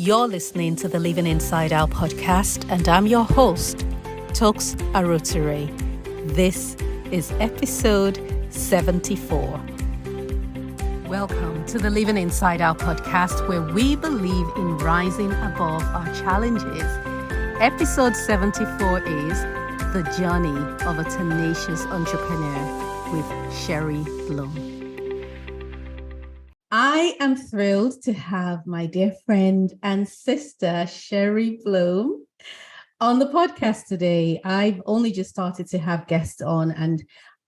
You're listening to the Living Inside Out podcast, and I'm your host, Toks Aruoture. This is episode 74. Welcome to the Living Inside Out podcast, where we believe in rising above our challenges. Episode 74 is The Journey of a Tenacious Entrepreneur with Sherri Blum. I am thrilled to have my dear friend and sister, Sherri Blum, on the podcast today. I've only just started to have guests on, and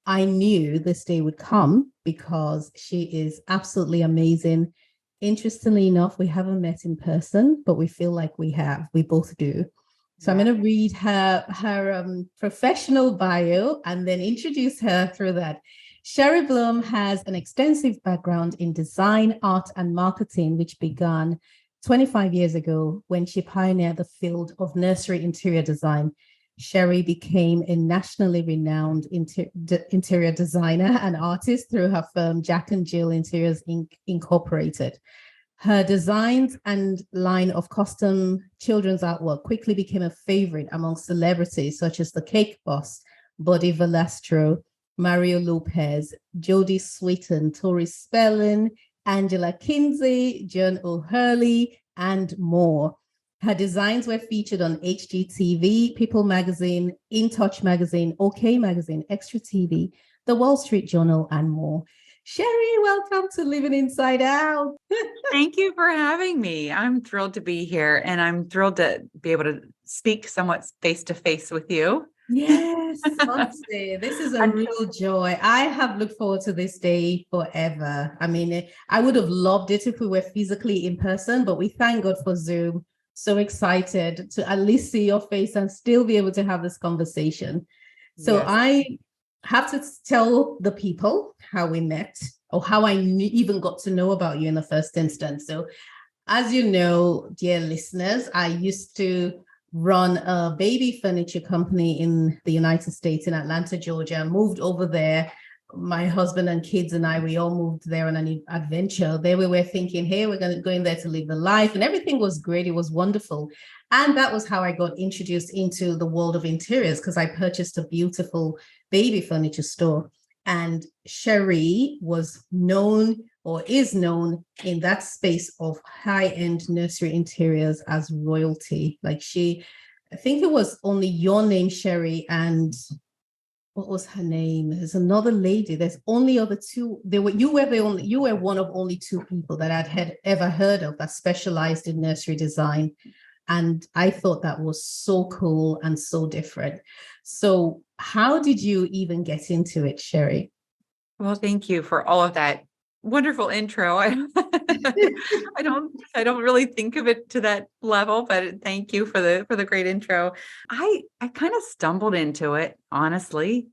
I knew this day would come because she is absolutely amazing. Interestingly enough, we haven't met in person, but we feel like we have. We both do. So I'm going to read her professional bio and then introduce her through that. Sherri Blum has an extensive background in design, art, and marketing, which began 25 years ago when she pioneered the field of nursery interior design. Sherri became a nationally renowned interior designer and artist through her firm Jack and Jill Interiors Incorporated. Her designs and line of custom children's artwork quickly became a favorite among celebrities such as the Cake Boss, Buddy Valastro, Mario Lopez, Jodie Sweetin, Tori Spelling, Angela Kinsey, John O'Hurley, and more. Her designs were featured on HGTV, People Magazine, In Touch Magazine, OK Magazine, Extra TV, The Wall Street Journal, and more. Sherri, welcome to Living Inside Out. Thank you for having me. I'm thrilled to be here, and I'm thrilled to be able to speak somewhat face-to-face with you. Yes, honestly, this is a real joy. I have looked forward to this day forever. I mean, I would have loved it if we were physically in person, but we thank God for Zoom. So excited to at least see your face and still be able to have this conversation. So yes. I have to tell the people how we met or how I even got to know about you in the first instance. So as you know, dear listeners, I used to run a baby furniture company in the United States in Atlanta, Georgia. Moved over there. My husband and kids and I, we all moved there on an adventure. There we were thinking, hey, we're going to go in there to live the life. And everything was great. It was wonderful. And that was how I got introduced into the world of interiors, because I purchased a beautiful baby furniture store. And Sherri was known or is known in that space of high-end nursery interiors as royalty. Like I think it was only your name, Sherri, and what was her name? There's another lady. There's only other two. You were one of only two people that I'd had ever heard of that specialized in nursery design. And I thought that was so cool and so different. So how did you even get into it, Sherri? Well, thank you for all of that wonderful intro. I don't really think of it to that level, but thank you for the great intro. I kind of stumbled into it, honestly.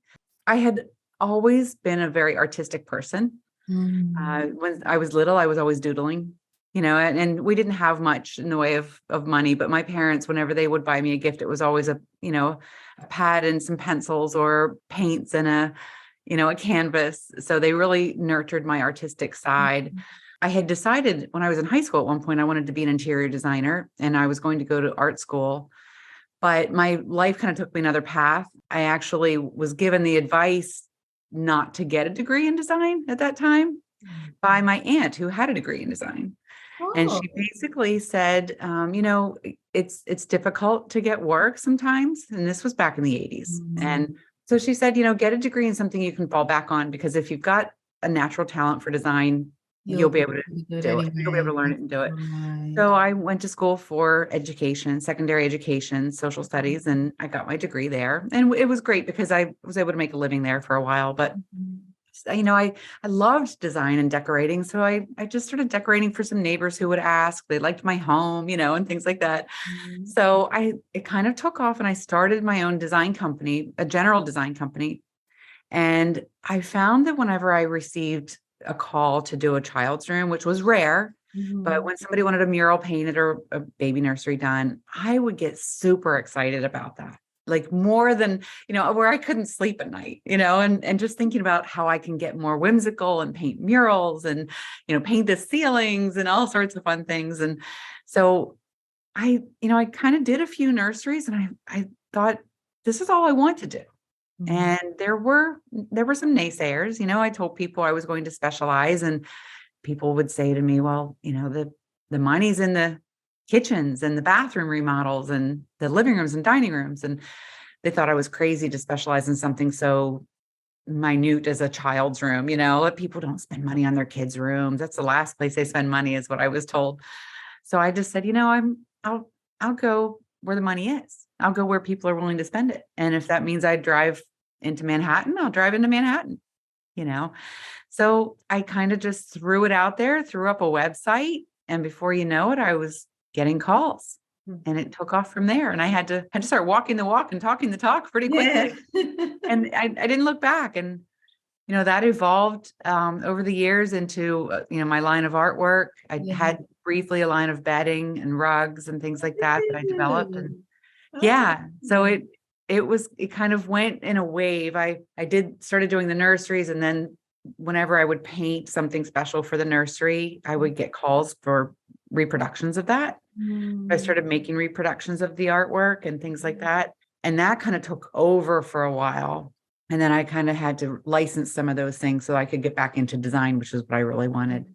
I had always been a very artistic person. When I was little, I was always doodling, and we didn't have much in the way of money, but my parents, whenever they would buy me a gift, it was always a pad and some pencils or paints and a canvas. So they really nurtured my artistic side. Mm-hmm. I had decided when I was in high school at one point, I wanted to be an interior designer and I was going to go to art school, but my life kind of took me another path. I actually was given the advice not to get a degree in design at that time by my aunt who had a degree in design. Oh. And she basically said, it's difficult to get work sometimes. And this was back in the 80s. Mm-hmm. And so she said, get a degree in something you can fall back on, because if you've got a natural talent for design, you'll be able to do it. You'll be able to learn it and do it. Right. So I went to school for education, secondary education, social studies, and I got my degree there. And it was great because I was able to make a living there for a while. But, I loved design and decorating. So I just started decorating for some neighbors who would ask. They liked my home, and things like that. Mm-hmm. So it kind of took off and I started my own design company, a general design company. And I found that whenever I received a call to do a child's room, which was rare, mm-hmm. but when somebody wanted a mural painted or a baby nursery done, I would get super excited about that. Like more than, where I couldn't sleep at night, and just thinking about how I can get more whimsical and paint murals and, paint the ceilings and all sorts of fun things. And so I kind of did a few nurseries, and I thought, this is all I want to do. Mm. And there were some naysayers. I told people I was going to specialize, and people would say to me, well, the money's in the kitchens and the bathroom remodels and the living rooms and dining rooms. And they thought I was crazy to specialize in something so minute as a child's room. People don't spend money on their kids' rooms. That's the last place they spend money, is what I was told. So I just said, I'll go where the money is. I'll go where people are willing to spend it. And if that means I drive into Manhattan, I'll drive into Manhattan, you know? So I kind of just threw it out there, threw up a website, and before you know it, I was getting calls, and it took off from there. And I had to start walking the walk and talking the talk pretty Yeah. quickly. And I didn't look back. And that evolved over the years into my line of artwork. I Yeah. had briefly a line of bedding and rugs and things like that I developed. And Oh. yeah, so it kind of went in a wave. I started doing the nurseries, and then whenever I would paint something special for the nursery, I would get calls for reproductions of that. I Mm. started making reproductions of the artwork and things like that. And that kind of took over for a while. And then I kind of had to license some of those things so I could get back into design, which is what I really wanted.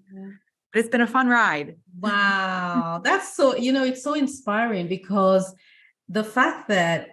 But it's been a fun ride. Wow. That's so, it's so inspiring, because the fact that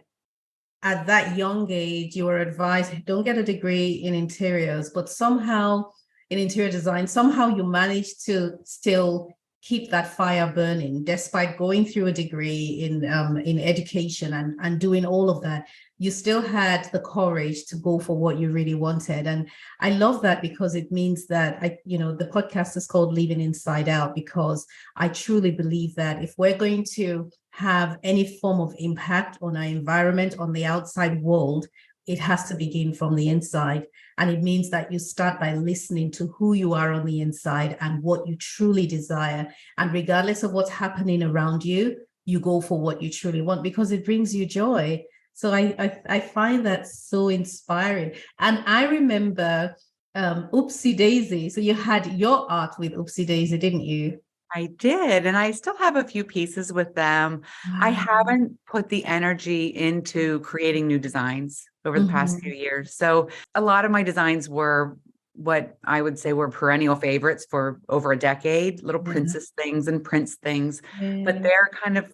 at that young age, you were advised, don't get a degree in interiors, but somehow in interior design, somehow you managed to still keep that fire burning, despite going through a degree in education and doing all of that. You still had the courage to go for what you really wanted. And I love that, because it means that the podcast is called Living Inside Out, because I truly believe that if we're going to have any form of impact on our environment, on the outside world, it has to begin from the inside. And it means that you start by listening to who you are on the inside and what you truly desire. And regardless of what's happening around you, you go for what you truly want, because it brings you joy. So I find that so inspiring. And I remember Oopsie Daisy. So you had your art with Oopsie Daisy, didn't you? I did. And I still have a few pieces with them. I Wow. haven't put the energy into creating new designs over the past few years. So a lot of my designs were what I would say were perennial favorites for over a decade, little Yeah. princess things and prince things. But Yeah. they're kind of,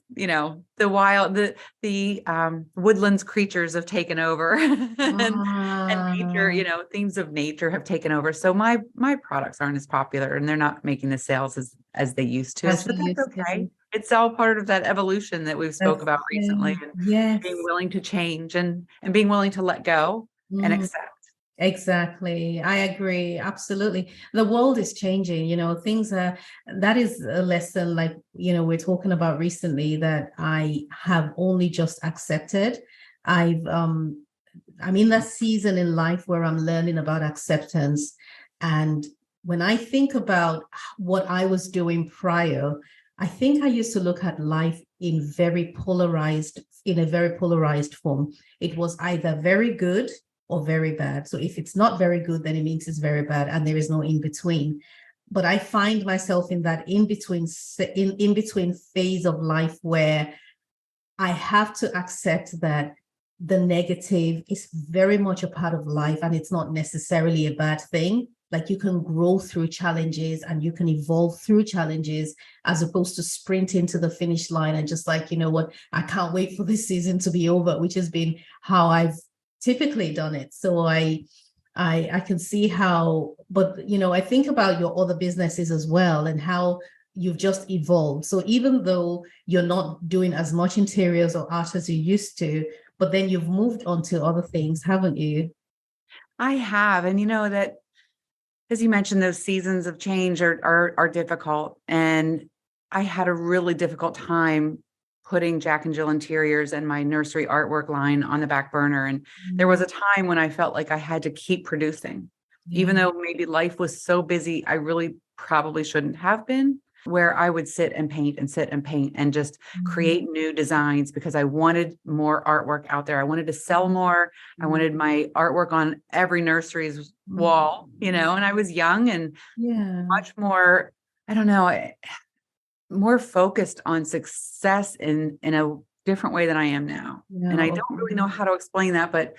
the woodlands creatures have taken over and nature, Ah, themes of nature have taken over. So my products aren't as popular, and they're not making the sales as they used to, as but you that's used okay. to. It's all part of that evolution that we've spoke That's about recently, and being yes. willing to change and being willing to let go and Mm, accept. exactly. I agree. Absolutely. The world is changing, things are, that is a lesson, like, we're talking about recently, that I have only just accepted. I'm in that season in life where I'm learning about acceptance. And when I think about what I was doing prior, I think I used to look at life in a very polarized form. It was either very good or very bad. So if it's not very good, then it means it's very bad, and there is no in between. But I find myself in that in between phase of life where I have to accept that the negative is very much a part of life, and it's not necessarily a bad thing. Like, you can grow through challenges and you can evolve through challenges, as opposed to sprinting to the finish line and just like, you know what, I can't wait for this season to be over, which has been how I've typically done it. So I can see how, but I think about your other businesses as well, and how you've just evolved. So even though you're not doing as much interiors or art as you used to, but then you've moved on to other things, haven't you? I have, and that, as you mentioned, those seasons of change are difficult. And I had a really difficult time putting Jack and Jill Interiors and my nursery artwork line on the back burner. And there was a time when I felt like I had to keep producing, even Yeah. though maybe life was so busy, I really probably shouldn't have been, where I would sit and paint and sit and paint and just create new designs, because I wanted more artwork out there. I wanted to sell more. I wanted my artwork on every nursery's wall, and I was young and Yeah. much more, I don't know, more focused on success in a different way than I am now. And I No. don't really know how to explain that, but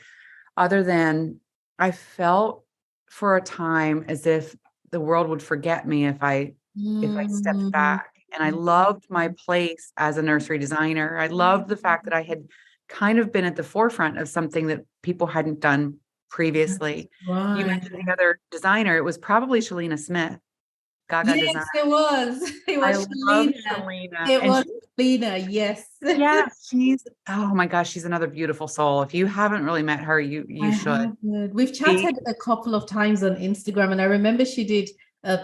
other than I felt for a time as if the world would forget me if I stepped Mm. back. And I loved my place as a nursery designer. I loved the fact that I had kind of been at the forefront of something that people hadn't done previously. You Right. mentioned the other designer. It was probably Shalina Smith, Gaga Design. Yes, it was. It I was love Shalina. Shalina. It And was Lena, yes. yeah, oh my gosh, she's another beautiful soul. If you haven't really met her, you I should. haven't. We've She, chatted a couple of times on Instagram, and I remember she did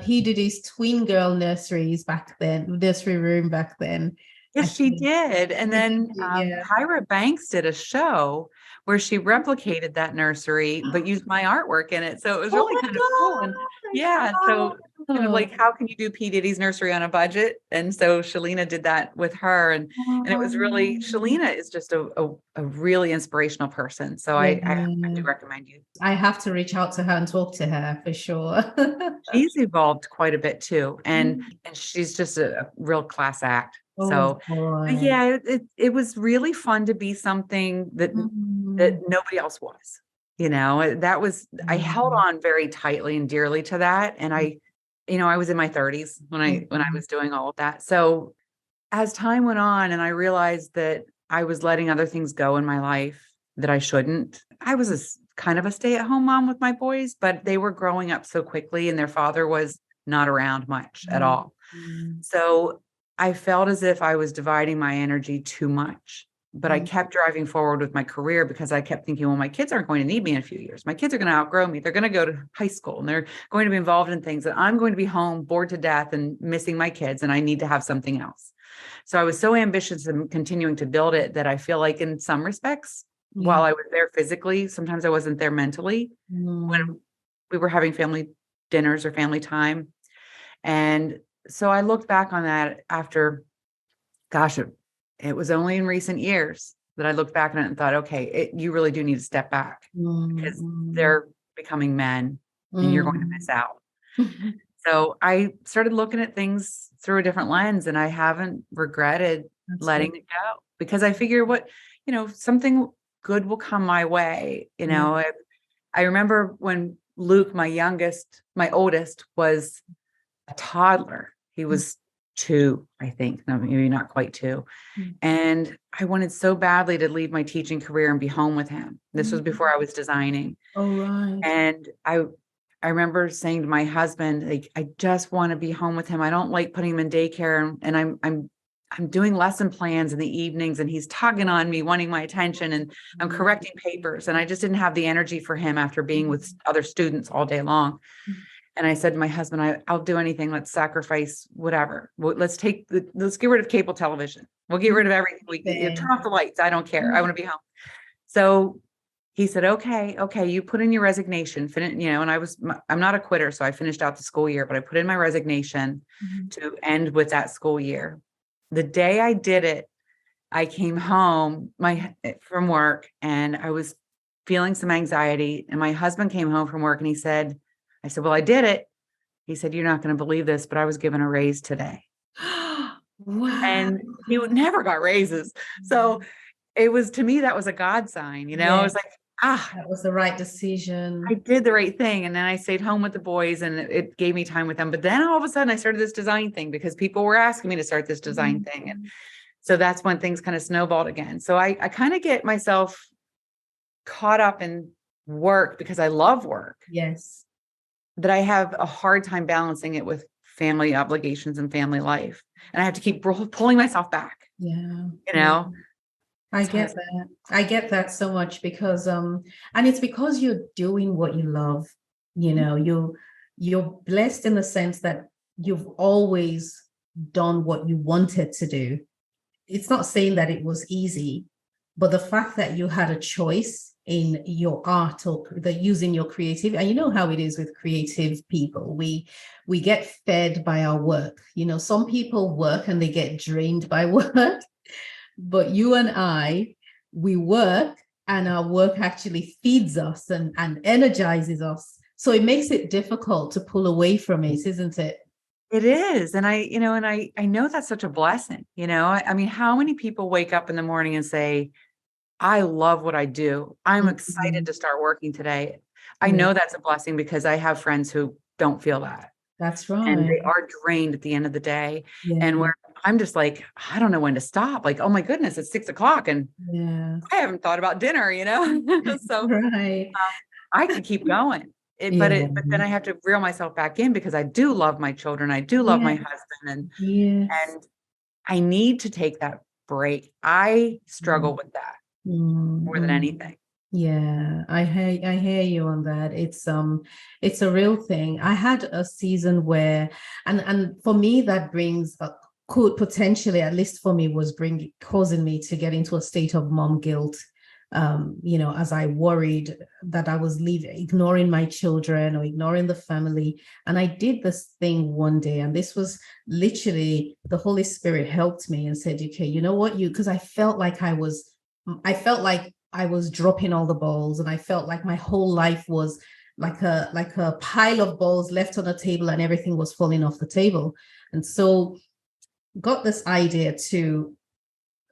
P. Diddy's twin girl nurseries back then, nursery room back then. I yes, she think. did. And then Yeah. Tyra Banks did a show where she replicated that nursery, but used my artwork in it. So it was Oh really kind of cool. And my yeah, so kind of God. like, how can you do P. Diddy's nursery on a budget? And so Shalina did that with her. And it was really, Oh. Shalina is just a really inspirational person. So I do Yeah. recommend you. I have to reach out to her and talk to her for sure. She's evolved quite a bit too, and she's just a real class act. Oh So, boy. yeah, it was really fun to be something that Mm. nobody else was. You know, that was I held Mm. on very tightly and dearly to that, and I was in my 30s when I Mhm. was doing all of that. So, as time went on, and I realized that I was letting other things go in my life that I shouldn't. I was kind of a stay-at-home mom with my boys, but they were growing up so quickly and their father was not around much at all. Mhm. So I felt as if I was dividing my energy too much, but I Mhm. kept driving forward with my career because I kept thinking, well, my kids aren't going to need me in a few years. My kids are going to outgrow me. They're going to go to high school and they're going to be involved in things that I'm going to be home bored to death and missing my kids. And I need to have something else. So I was so ambitious in continuing to build it that I feel like in some respects, Yeah. while I was there physically, sometimes I wasn't there mentally Mm. when we were having family dinners or family time. And so I looked back on that after, gosh, it was only in recent years that I looked back on it and thought, okay, you really do need to step back because Mm. they're becoming men and you're going to Mm. miss out. So I started looking at things through a different lens and I haven't regretted That's good. letting it go because I figure something good will come my way. Yeah. I remember when Luke, my oldest, was a toddler. He was 2, I think, no, maybe not quite 2. Mm. And I wanted so badly to leave my teaching career and be home with him. This was Mm. before I was designing. All right. And I remember saying to my husband, like, I just want to be home with him. I don't like putting him in daycare and I'm doing lesson plans in the evenings and he's tugging on me, wanting my attention, and I'm correcting papers. And I just didn't have the energy for him after being with other students all day long. And I said to my husband, I'll do anything. Let's sacrifice whatever. Let's get rid of cable television. We'll get rid of everything. Turn off the lights. I don't care. I want to be home. So he said, okay, you put in your resignation, and I'm not a quitter. So I finished out the school year, but I put in my resignation to end with that school year. The day I did it, I came home from work and I was feeling some anxiety. And my husband came home from work and I said, well, I did it. He said, you're not going to believe this, but I was given a raise today. Wow. And he never got raises. So to me, that was a God sign, I Yeah, was like, that was the right I decision. did the right thing. And then I stayed home with the boys and it gave me time with them. But then all of a sudden I started this design thing because people were asking me to start this design thing. And so that's when things kind of snowballed again. So I kind of get myself caught up in work because I love work, Yes. that I have a hard time balancing it with family obligations and family life. And I have to keep pulling myself back, Yeah. you Yeah. know? I So get that. I get that so much because and it's because you're doing what you love. You're blessed in the sense that you've always done what you wanted to do. It's not saying that it was easy, but the fact that you had a choice in your art or using your creative, and you know how it is with creative people, we get fed by our work. Some people work and they get drained by work, but you and I, we work and our work actually feeds us and energizes us. So it makes it difficult to pull away from it, isn't it? It is. And I know that's such a blessing. I mean, how many people wake up in the morning and say, I love what I do. I'm excited Mhm. to start working today. I Yeah, know that's a blessing because I have friends who don't feel that. that's And right. they are drained at the end of the day. And Yeah, where I'm just like, I don't know when to stop. Like, oh my goodness, it's 6 o'clock and yeah. I haven't thought about dinner, So Right. I could keep going. Yeah. But then I have to reel myself back in because I do love my children. I do love my Yeah. husband Yes. and I need to take that break. I struggle with that more than Mm-hmm. anything. Yeah, I hear you on that. It's a real thing. I had a season where and for me that brings could potentially, at least for me, was bring causing me to get into a state of mom guilt. As I worried that I was leaving, ignoring my children or ignoring the family. And I did this thing one day, and this was literally the Holy Spirit helped me and said, okay, you know what, because I felt like I was dropping all the balls, and I felt like my whole life was like a pile of balls left on a table and everything was falling off the table. And so got this idea to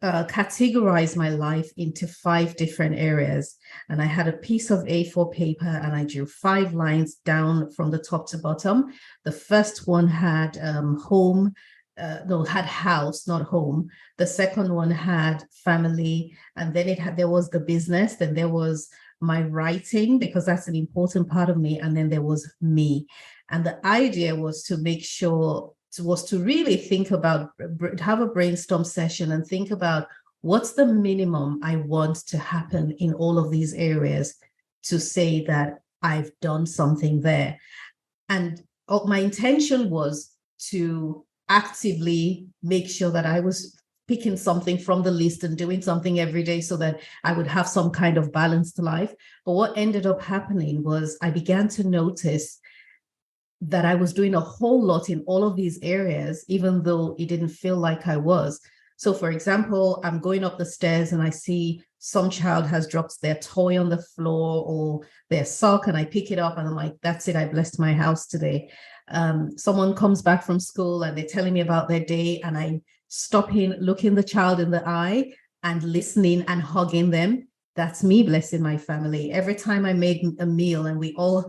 categorize my life into 5 different areas. And I had a piece of A4 paper and I drew 5 lines down from the top to bottom. The first one had home, no, had house, not home. The second one had family, and then there was the business, then there was my writing, because that's an important part of me, and then there was me. And the idea was to make sure was to really think about, have a brainstorm session and think about what's the minimum I want to happen in all of these areas to say that I've done something there. And my intention was to actively make sure that I was picking something from the list and doing something every day so that I would have some kind of balanced life. But what ended up happening was I began to notice that I was doing a whole lot in all of these areas, even though it didn't feel like I was. So, for example, I'm going up the stairs and I see some child has dropped their toy on the floor or their sock, and I pick it up and I'm like, that's it, I blessed my house today. Someone comes back from school and they're telling me about their day, and I'm stopping, looking the child in the eye and listening and hugging them. That's me blessing my family. Every time I made a meal and we all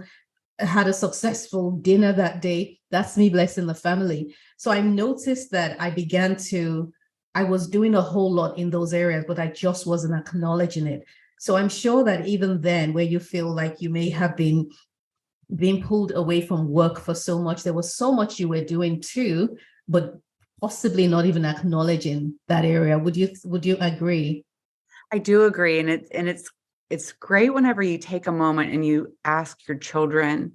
had a successful dinner that day, that's me blessing the family. So I noticed that I was doing a whole lot in those areas, but I just wasn't acknowledging it. So I'm sure that even then, where you feel like you may have been being pulled away from work for so much, there was so much you were doing too, but possibly not even acknowledging that area. Would you agree? I do agree. It's great whenever you take a moment and you ask your children,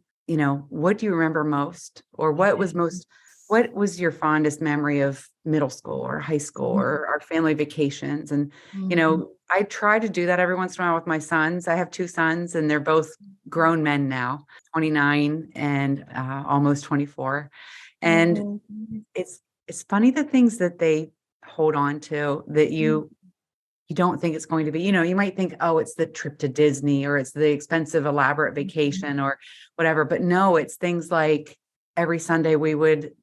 what do you remember most? Or what was your fondest memory of middle school or high school or our family vacations? And, Mhm. I try to do that every once in a while with my sons. I have 2 sons and they're both grown men now, 29 and almost 24. And Oh, it's, it's funny the things that they hold on to that you don't think it's going to be, you might think, oh, it's the trip to Disney or it's the expensive, elaborate vacation or whatever. But no, it's things like every Sunday we would,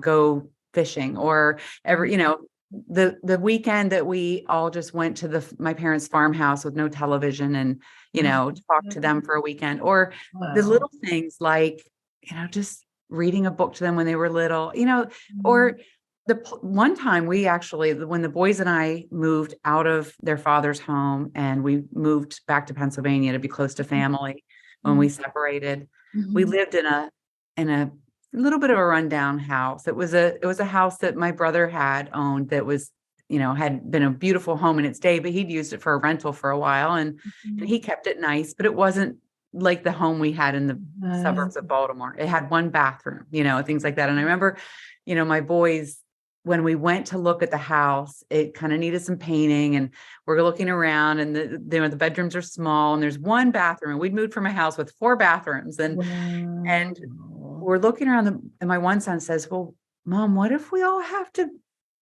go fishing or the weekend that we all just went to my parents' farmhouse with no television and, talk to them for a weekend, or the wow. little things like, just reading a book to them when they were little, or one time when the boys and I moved out of their father's home and we moved back to Pennsylvania to be close to family when we separated, we Mhm. lived in a little bit of a rundown house. It was a house that my brother had owned that was, had been a beautiful home in its day, but he'd used it for a rental for a while and he kept it nice, but it wasn't like the home we had in the Right. suburbs of Baltimore. It had one bathroom, things like that. And I remember, my boys, when we went to look at the house, it kind of needed some painting and we're looking around and the bedrooms are small and there's one bathroom, and we'd moved from a house with 4 bathrooms and Wow. we're looking around and my one son says, well, Mom, what if we all have to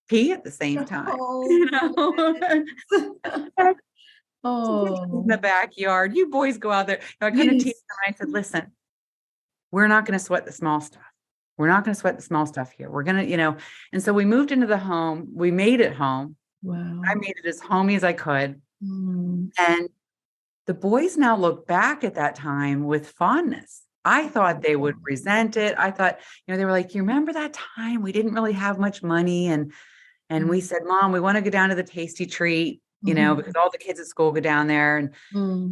pee at the same time? Oh, You know? goodness. In the Oh. backyard, you boys go out there. I kind of teased Yes. them and I said, listen, we're not going to sweat the small stuff. We're not going to sweat the small stuff here. We're going to, and so we moved into the home. We made it home. Wow. I made it as homey as I could. Mm. And the boys now look back at that time with fondness. I thought they would resent it. I thought, they were like, you remember that time we didn't really have much money? And we said, Mom, we want to go down to the Tasty Treat, because all the kids at school go down there. And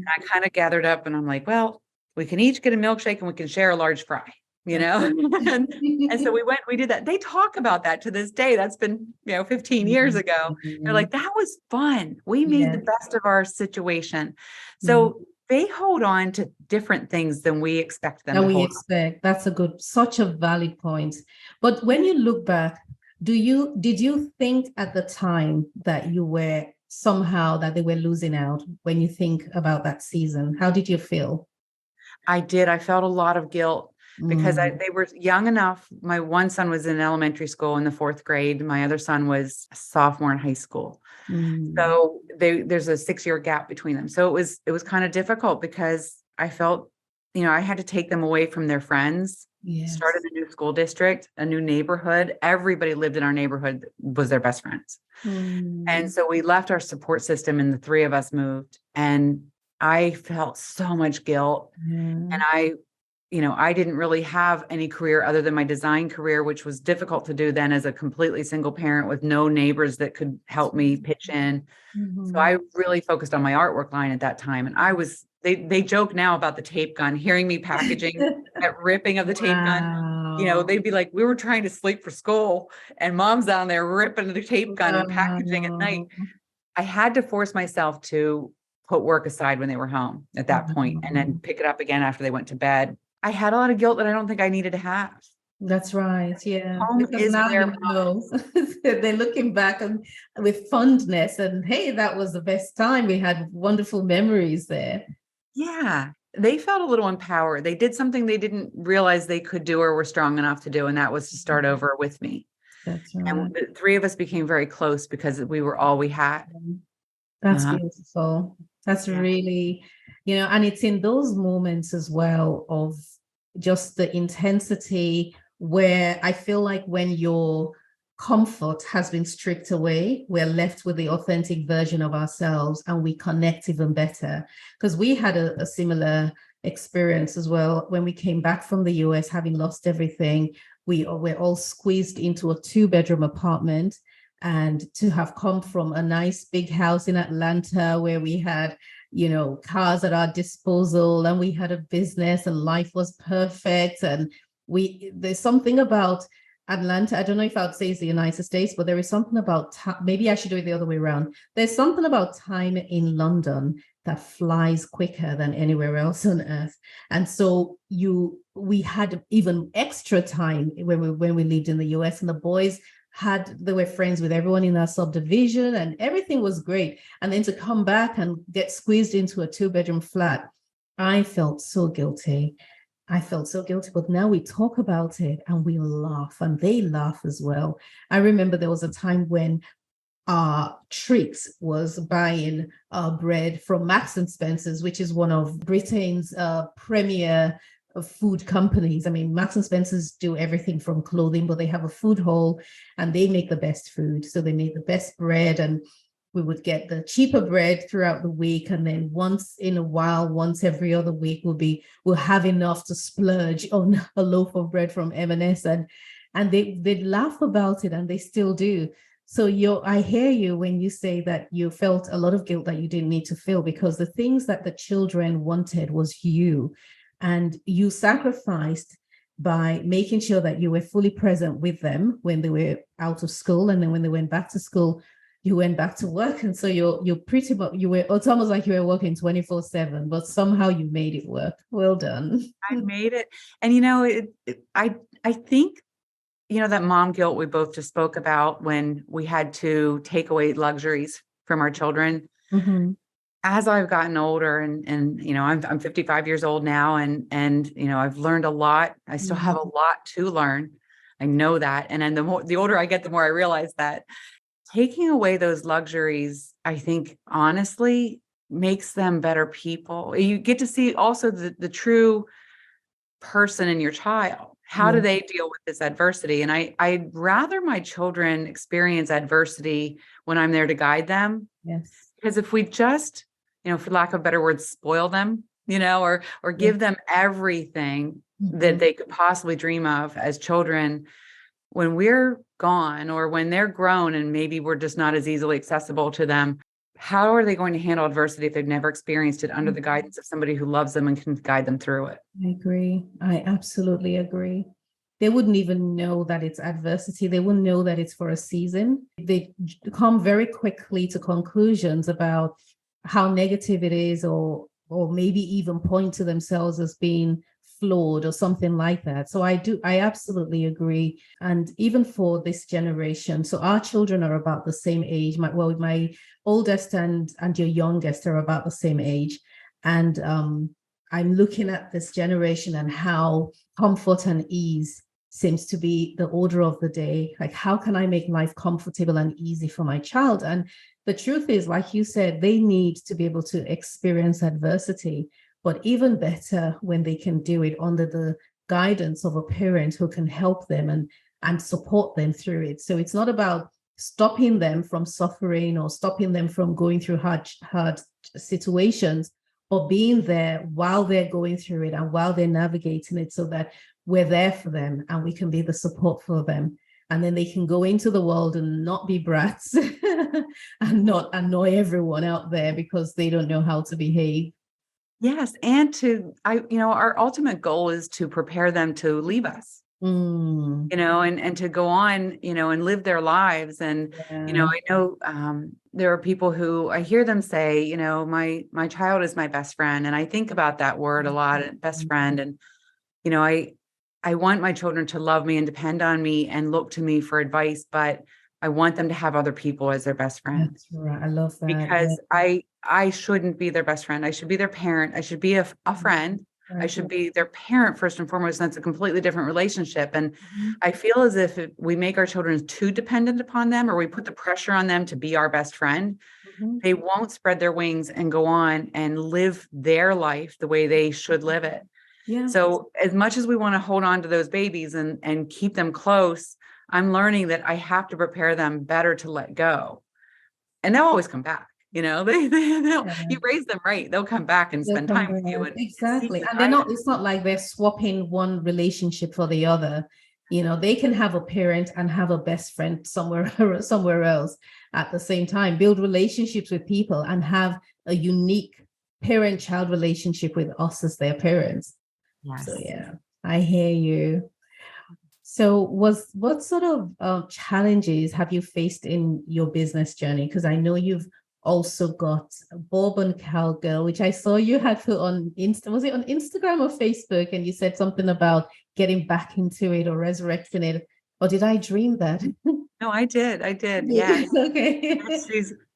I kind of gathered up and I'm like, well, we can each get a milkshake and we can share a large fry, and so we did that. They talk about that to this day. That's been, 15 years ago. They're like, that was fun. We made the best of our situation. So they hold on to different things than we expect them to hold on. That's such a valid point. But when you look back, did you think at the time that they were losing out when you think about that season? How did you feel? I did. I felt a lot of guilt because they were young enough. My one son was in elementary school in the 4th grade. My other son was a sophomore in high school. So there's a 6-year gap between them. So it was kind of difficult because I felt, I had to take them away from their friends. Started a new school district, a new neighborhood. Everybody lived in our neighborhood was their best friends. And so we left our support system and the 3 of us moved, and I felt so much guilt. And I didn't really have any career other than my design career, which was difficult to do then as a completely single parent with no neighbors that could help me pitch in. So I really focused on my artwork line at that time. And they joke now about the tape gun, hearing me packaging, that ripping of the tape gun. They'd be like, we were trying to sleep for school and Mom's down there ripping the tape gun and packaging at night. I had to force myself to put work aside when they were home at that point, and then pick it up again after they went to bed. I had a lot of guilt that I don't think I needed to have. That's right. Yeah. Home because is now where they're looking back and with fondness and, hey, that was the best time. We had wonderful memories there. Yeah. They felt a little empowered. They did something they didn't realize they could do or were strong enough to do. And that was to start over with me. That's right. And the 3 of us became very close because we were all we had. That's beautiful. That's really, and it's in those moments as well of just the intensity where I feel like when your comfort has been stripped away, we're left with the authentic version of ourselves and we connect even better. Because we had a similar experience as well when we came back from the US, having lost everything. We're all squeezed into a 2-bedroom apartment. And to have come from a nice big house in Atlanta where we had, cars at our disposal and we had a business and life was perfect. And there's something about Atlanta. I don't know if I would say it's the United States, but there is something about maybe I should do it the other way around. There's something about time in London that flies quicker than anywhere else on earth. And so we had even extra time when we lived in the US, and the boys they were friends with everyone in our subdivision and everything was great. And then to come back and get squeezed into a 2-bedroom flat, I felt so guilty. But now we talk about it and we laugh, and they laugh as well. I remember there was a time when our treat was buying bread from Marks and Spencer's, which is one of Britain's premier food companies. I mean, Marks and Spencer's do everything from clothing, but they have a food hall and they make the best food. So they make the best bread, and we would get the cheaper bread throughout the week. And then once in a while, once every other week, we'll have enough to splurge on a loaf of bread from M&S. And they'd laugh about it, and they still do. So I hear you when you say that you felt a lot of guilt that you didn't need to feel, because the things that the children wanted was you. And you sacrificed by making sure that you were fully present with them when they were out of school. And then when they went back to school, you went back to work. And so you're pretty much, it's almost like you were working 24/7, but somehow you made it work. Well done. I made it. And, I think, that mom guilt we both just spoke about when we had to take away luxuries from our children. As I've gotten older and I'm 55 years old now, and I've learned a lot. I still have a lot to learn. I know that. And then the older I get, the more I realize that taking away those luxuries, I think, honestly, makes them better people. You get to see also the true person in your child. How do they deal with this adversity? And I'd rather my children experience adversity when I'm there to guide them. Yes. Because if we just, for lack of better words, spoil them, or Yes. give them everything that Mhm. they could possibly dream of as children, when we're gone or when they're grown and maybe we're just not as easily accessible to them, how are they going to handle adversity if they've never experienced it under the guidance of somebody who loves them and can guide them through it? I agree. I absolutely agree. They wouldn't even know that it's adversity. They wouldn't know that it's for a season. They come very quickly to conclusions about how negative it is, or maybe even point to themselves as being flawed or something like that. So I absolutely agree. And even for this generation, so our children are about the same age. My oldest and your youngest are about the same age. And I'm looking at this generation and how comfort and ease seems to be the order of the day. Like, how can I make life comfortable and easy for my child? And the truth is, like you said, they need to be able to experience adversity, but even better when they can do it under the guidance of a parent who can help them and support them through it. So it's not about stopping them from suffering or stopping them from going through hard situations, but being there while they're going through it and while they're navigating it, so that we're there for them and we can be the support for them. And then they can go into the world and not be brats and not annoy everyone out there because they don't know how to behave. Yes. And our ultimate goal is to prepare them to leave us. Mm, And to go on, and live their lives. And, yeah. I know there are people who I hear them say, my child is my best friend. And I think about that word a lot, best friend. And, I want my children to love me and depend on me and look to me for advice, but I want them to have other people as their best friend, That's right. I love that. because I shouldn't be their best friend. I should be their parent. I should be a friend. I Right. should be their parent first and foremost. That's a completely different relationship. And Mhm. I feel as if we make our children too dependent upon them, or we put the pressure on them to be our best friend, Mhm. they won't spread their wings and go on and live their life the way they should live it. Yeah. So as much as we want to hold on to those babies and keep them close, I'm learning that I have to prepare them better to let go. And they'll always come back. You raise them right, they'll come back and They'll spend come time with you back. and seek Exactly. your And guidance. it's not like they're swapping one relationship for the other. They can have a parent and have a best friend somewhere else at the same time, build relationships with people and have a unique parent-child relationship with us as their parents. So Yes. yeah, I hear you. So what sort of challenges have you faced in your business journey? Because I know you've also got Bourbon Cowgirl, which I saw you had put on Insta. Was it on Instagram or Facebook? And you said something about getting back into it or resurrecting it. Or did I dream that? No, I did. I did. Yes. Okay. Yes,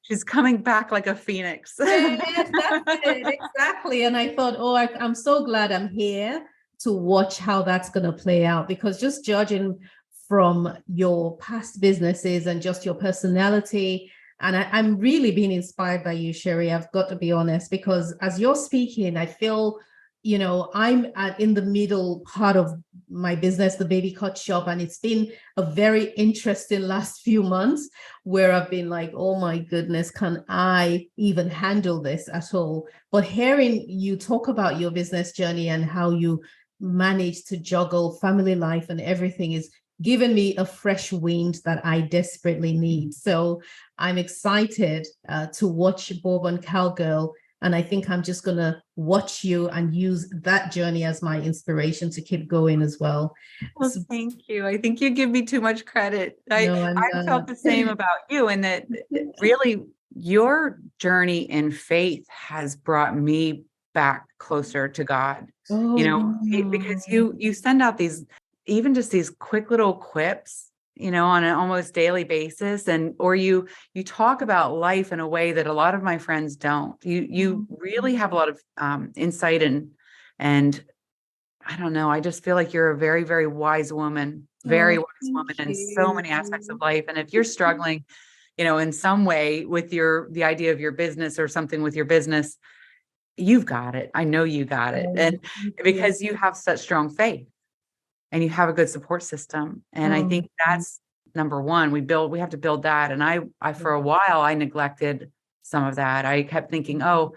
she's coming back like a phoenix. Yes, that's it. Exactly. And I thought, oh, I'm so glad I'm here to watch how that's going to play out, because just judging from your past businesses and just your personality, and I'm really being inspired by you, Sherri. I've got to be honest, because as you're speaking, I feel, I'm in the middle part of my business, the baby cut shop, and it's been a very interesting last few months where I've been like, oh my goodness, can I even handle this at all? But hearing you talk about your business journey and how you manage to juggle family life and everything is giving me a fresh wind that I desperately need. So I'm excited to watch Bourbon Cowgirl. And I think I'm just going to watch you and use that journey as my inspiration to keep going as well. Well, So, thank you. I think you give me too much credit. no, I'm I felt not. the same about you, and that really your journey in faith has brought me back closer to God. Oh, Because wow. you send out these, even just these quick little quips, on an almost daily basis, and or you talk about life in a way that a lot of my friends don't. You really have a lot of insight and I don't know. I just feel like you're a very, very wise woman, very Oh, wise thank woman in so you. many aspects of life. And if you're struggling, in some way with the idea of your business or something with your business, you've got it. I know you got it. Oh, And thank you. because you have such strong faith. and you have a good support system. And I think that's number one. We have to build that. And I for a while, I neglected some of that. I kept thinking, oh,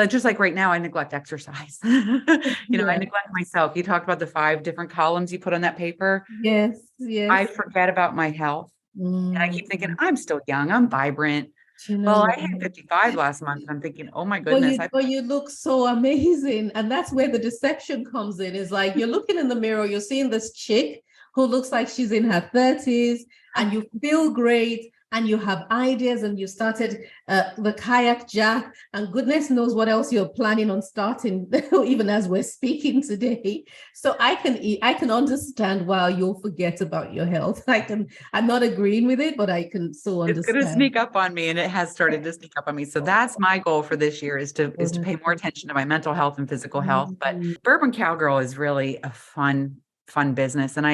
just like right now, I neglect exercise. I neglect myself. You talked about the 5 different columns you put on that paper. Yes, I yes. forget about my health. And I keep thinking, I'm still young, I'm vibrant. You know Well, what? I hit 55 last month. I'm thinking, oh my But goodness. you look so amazing. And that's where the deception comes in. It's like you're looking in the mirror, you're seeing this chick who looks like she's in her 30s, and you feel great, and you have ideas, and you started the kayak jack, and goodness knows what else you're planning on starting, even as we're speaking today. So I can understand why you'll forget about your health. I'm not agreeing with it, but I can so It's going to understand. sneak up on me, and it has started to sneak up on me. So that's my goal for this year is to pay more attention to my mental health and physical health. But Bourbon Cowgirl is really a fun business. And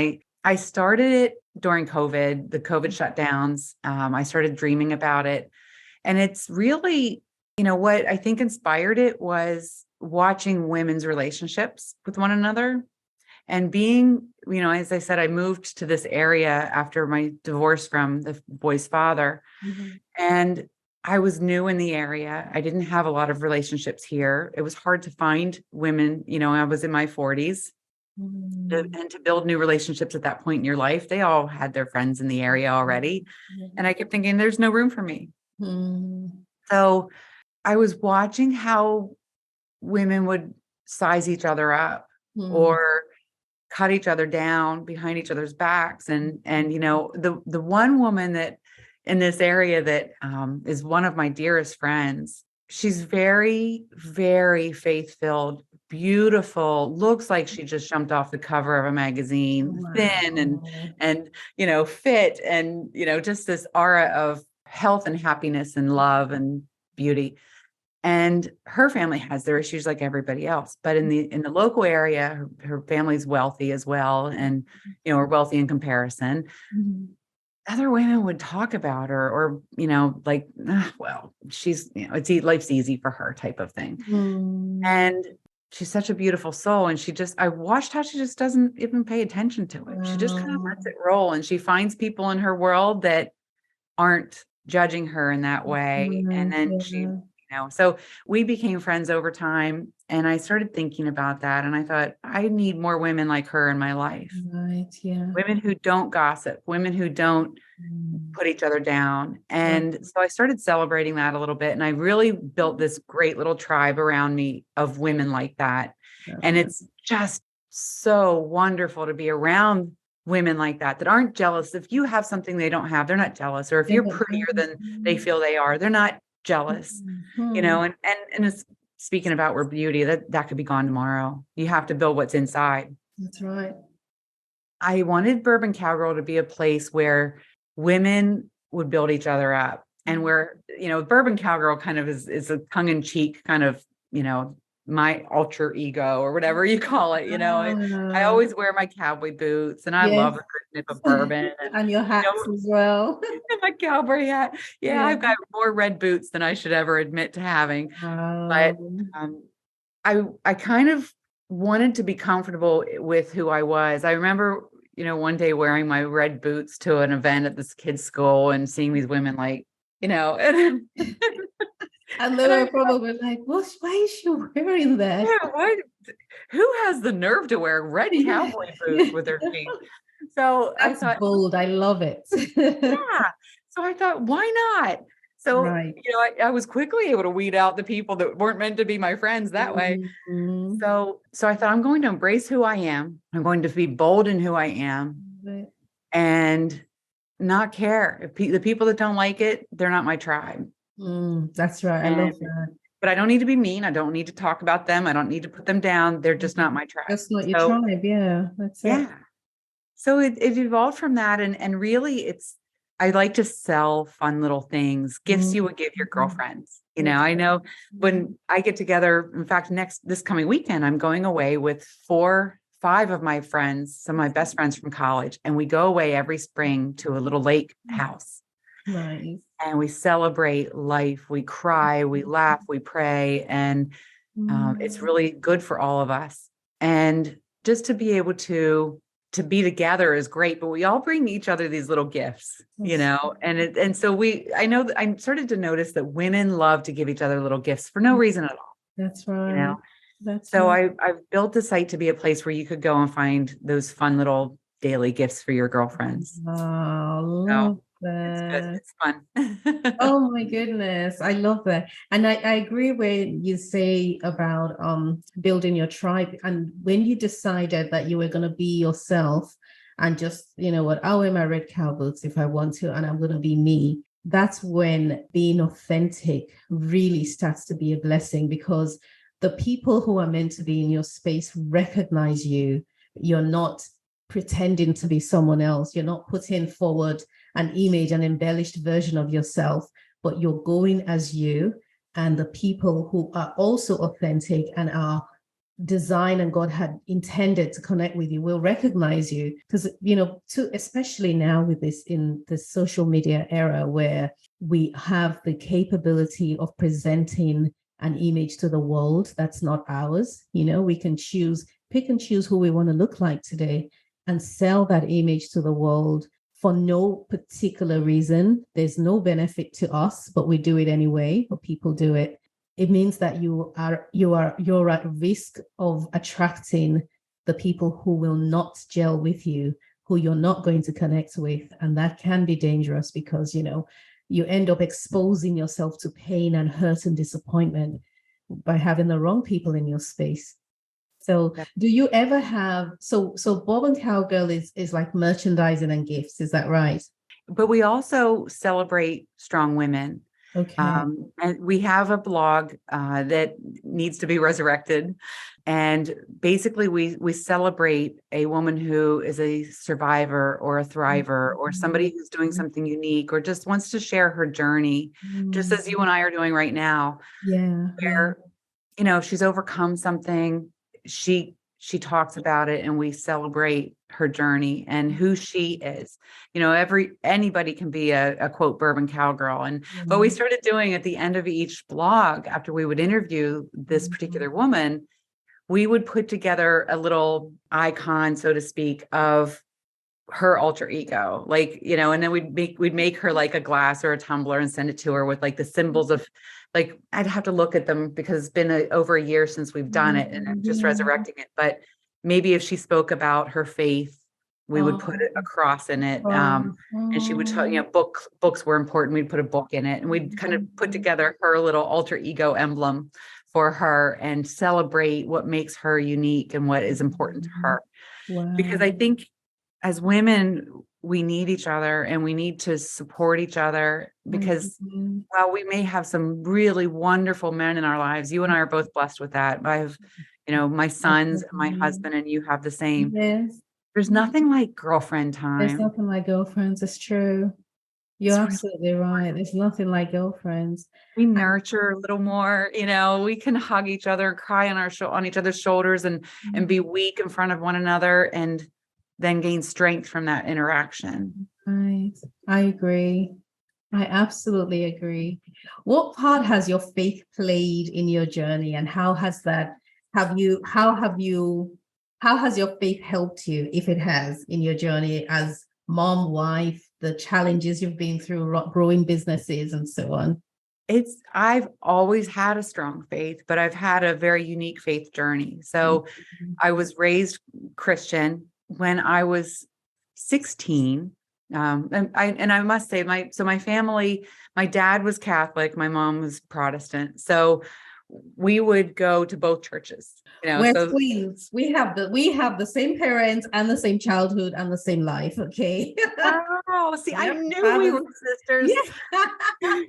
I started it during COVID, the COVID shutdowns. I started dreaming about it. And it's really, what I think inspired it was watching women's relationships with one another. And being, as I said, I moved to this area after my divorce from the boy's father. And I was new in the area. I didn't have a lot of relationships here. It was hard to find women. I was in my 40s. And to build new relationships at that point in your life, they all had their friends in the area already. And I kept thinking, there's no room for me. So I was watching how women would size each other up or cut each other down behind each other's backs. And the one woman that in this area that is one of my dearest friends, she's very, very faith-filled, beautiful, looks like she just jumped off the cover of a magazine, thin and fit, and just this aura of health and happiness and love and beauty. And her family has their issues like everybody else, but in the local area, her family's wealthy as well, and are wealthy in comparison. Other women would talk about her, or well, she's life's easy for her type of thing. And she's such a beautiful soul, and I watched how she just doesn't even pay attention to it. She just kind of lets it roll, and she finds people in her world that aren't judging her in that way, and then she. So we became friends over time, and I started thinking about that. And I thought, I need more women like her in my life. Right. Yeah. Women who don't gossip, women who don't put each other down. And so I started celebrating that a little bit. And I really built this great little tribe around me of women like that. And it's just so wonderful to be around women like that aren't jealous. If you have something they don't have, they're not jealous. Or if you're prettier than they feel they are, they're not jealous, and it's speaking about where beauty that could be gone tomorrow. You have to build what's inside. That's right. I wanted Bourbon Cowgirl to be a place where women would build each other up, and where, Bourbon Cowgirl kind of is a tongue-in-cheek kind of, my alter ego or whatever you call it, I always wear my cowboy boots, and I love a good nip of bourbon and your hats as well. And my cowboy hat. Yeah, I've got more red boots than I should ever admit to having. But I kind of wanted to be comfortable with who I was. I remember, one day wearing my red boots to an event at this kid's school and seeing these women and they were probably like, why is she wearing that? Yeah, who has the nerve to wear red cowboy boots with their feet? So that's bold. I love it. Yeah. So I thought, why not? So, I was quickly able to weed out the people that weren't meant to be my friends that way. So I thought, I'm going to embrace who I am. I'm going to be bold in who I am and not care. If the people that don't like it, they're not my tribe. That's right. I love that. But I don't need to be mean. I don't need to talk about them. I don't need to put them down. They're just not my tribe. That's not your tribe. Yeah. That's it. Yeah. So it evolved from that. And really I like to sell fun little things, gifts you would give your girlfriends. I know when I get together, in fact, this coming weekend, I'm going away with 5 of my friends, some of my best friends from college. And we go away every spring to a little lake house. Nice. And we celebrate life. We cry, we laugh, we pray. And it's really good for all of us. And just to be able to to be together is great, but we all bring each other these little gifts, and so I know that I started to notice that women love to give each other little gifts for no reason at all, That's you right. know? That's So right. I've built the site to be a place where you could go and find those fun little daily gifts for your girlfriends. Oh, So love it's good. that. It's fun. Oh my goodness. I love that. And I agree when you say about building your tribe. And when you decided that you were going to be yourself and just, you know what, I'll wear my red cow boots if I want to, and I'm going to be me. That's when being authentic really starts to be a blessing, because the people who are meant to be in your space recognize you. You're not pretending to be someone else. You're not putting forward an image, an embellished version of yourself, but you're going as you. And the people who are also authentic and are designed and God had intended to connect with you will recognize you. Because, especially now with this, in the social media era where we have the capability of presenting an image to the world that's not ours, we can pick and choose who we want to look like today and sell that image to the world for no particular reason. There's no benefit to us, but we do it anyway, but people do it. It means that you're at risk of attracting the people who will not gel with you, who you're not going to connect with. And that can be dangerous because, you end up exposing yourself to pain and hurt and disappointment by having the wrong people in your space. So do you ever have, so Bob and Cowgirl is like merchandising and gifts, is that right? But we also celebrate strong women. Okay. And we have a blog that needs to be resurrected. And basically we celebrate a woman who is a survivor or a thriver or somebody who's doing something unique or just wants to share her journey, just as you and I are doing right now. Yeah. Where, she's overcome something. She talks about it and we celebrate her journey and who she is. Anybody can be a quote bourbon cowgirl. And what we started doing at the end of each blog, after we would interview this particular woman, we would put together a little icon, so to speak, of her alter ego, and then we'd make her like a glass or a tumbler and send it to her with like the symbols of, like, I'd have to look at them because it's been over a year since we've done it and I'm just resurrecting it. But maybe if she spoke about her faith, we would put a cross in it. And she would tell, books were important. We'd put a book in it and we'd kind of put together her little alter ego emblem for her and celebrate what makes her unique and what is important to her. Wow. Because I think as women, we need each other and we need to support each other because while we may have some really wonderful men in our lives, you and I are both blessed with that. I have, my sons and my husband, and you have the same. Yes. There's nothing like girlfriend time. There's nothing like girlfriends. It's true. You're absolutely right. There's nothing like girlfriends. We nurture a little more, we can hug each other, cry on each other's shoulders and be weak in front of one another and then gain strength from that interaction. Right. I agree. I absolutely agree. What part has your faith played in your journey, and how has your faith helped you, if it has, in your journey as mom, wife, the challenges you've been through, growing businesses and so on? I've always had a strong faith, but I've had a very unique faith journey. So I was raised Christian when I was 16. And I must say my family, my dad was Catholic, my mom was Protestant. So we would go to both churches. We're twins. We have the same parents and the same childhood and the same life. Okay. Wow. See, I knew we were sisters. Yeah.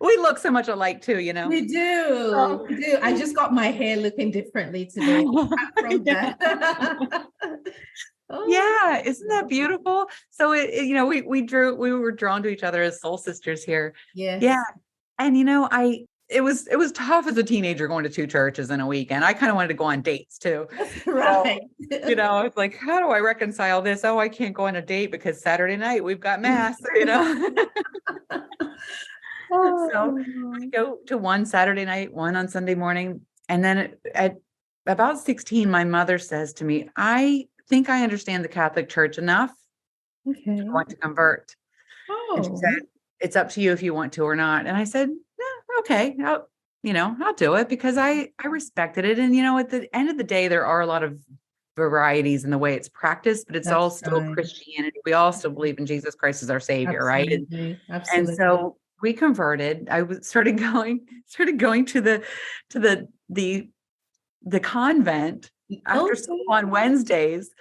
We look so much alike too, We do. We do. I just got my hair looking differently today. From that. Yeah, isn't that beautiful? So we were drawn to each other as soul sisters here. Yes. Yeah. And it was tough as a teenager going to two churches in a weekend. I kind of wanted to go on dates too. Right. So, it's like, how do I reconcile this? Oh, I can't go on a date because Saturday night we've got mass, So I go to one Saturday night, one on Sunday morning. And then at about 16, my mother says to me, I think I understand the Catholic Church enough Okay. to want to convert. And she Oh, said, it's up to you if you want to or not. And I said, yeah, okay, I'll do it because I respected it. And, at the end of the day, there are a lot of varieties in the way it's practiced, but it's all that's still right. Christianity. We all still believe in Jesus Christ as our savior, right? Absolutely. And Absolutely. so we converted. Started going to the convent after school Okay. on Wednesdays.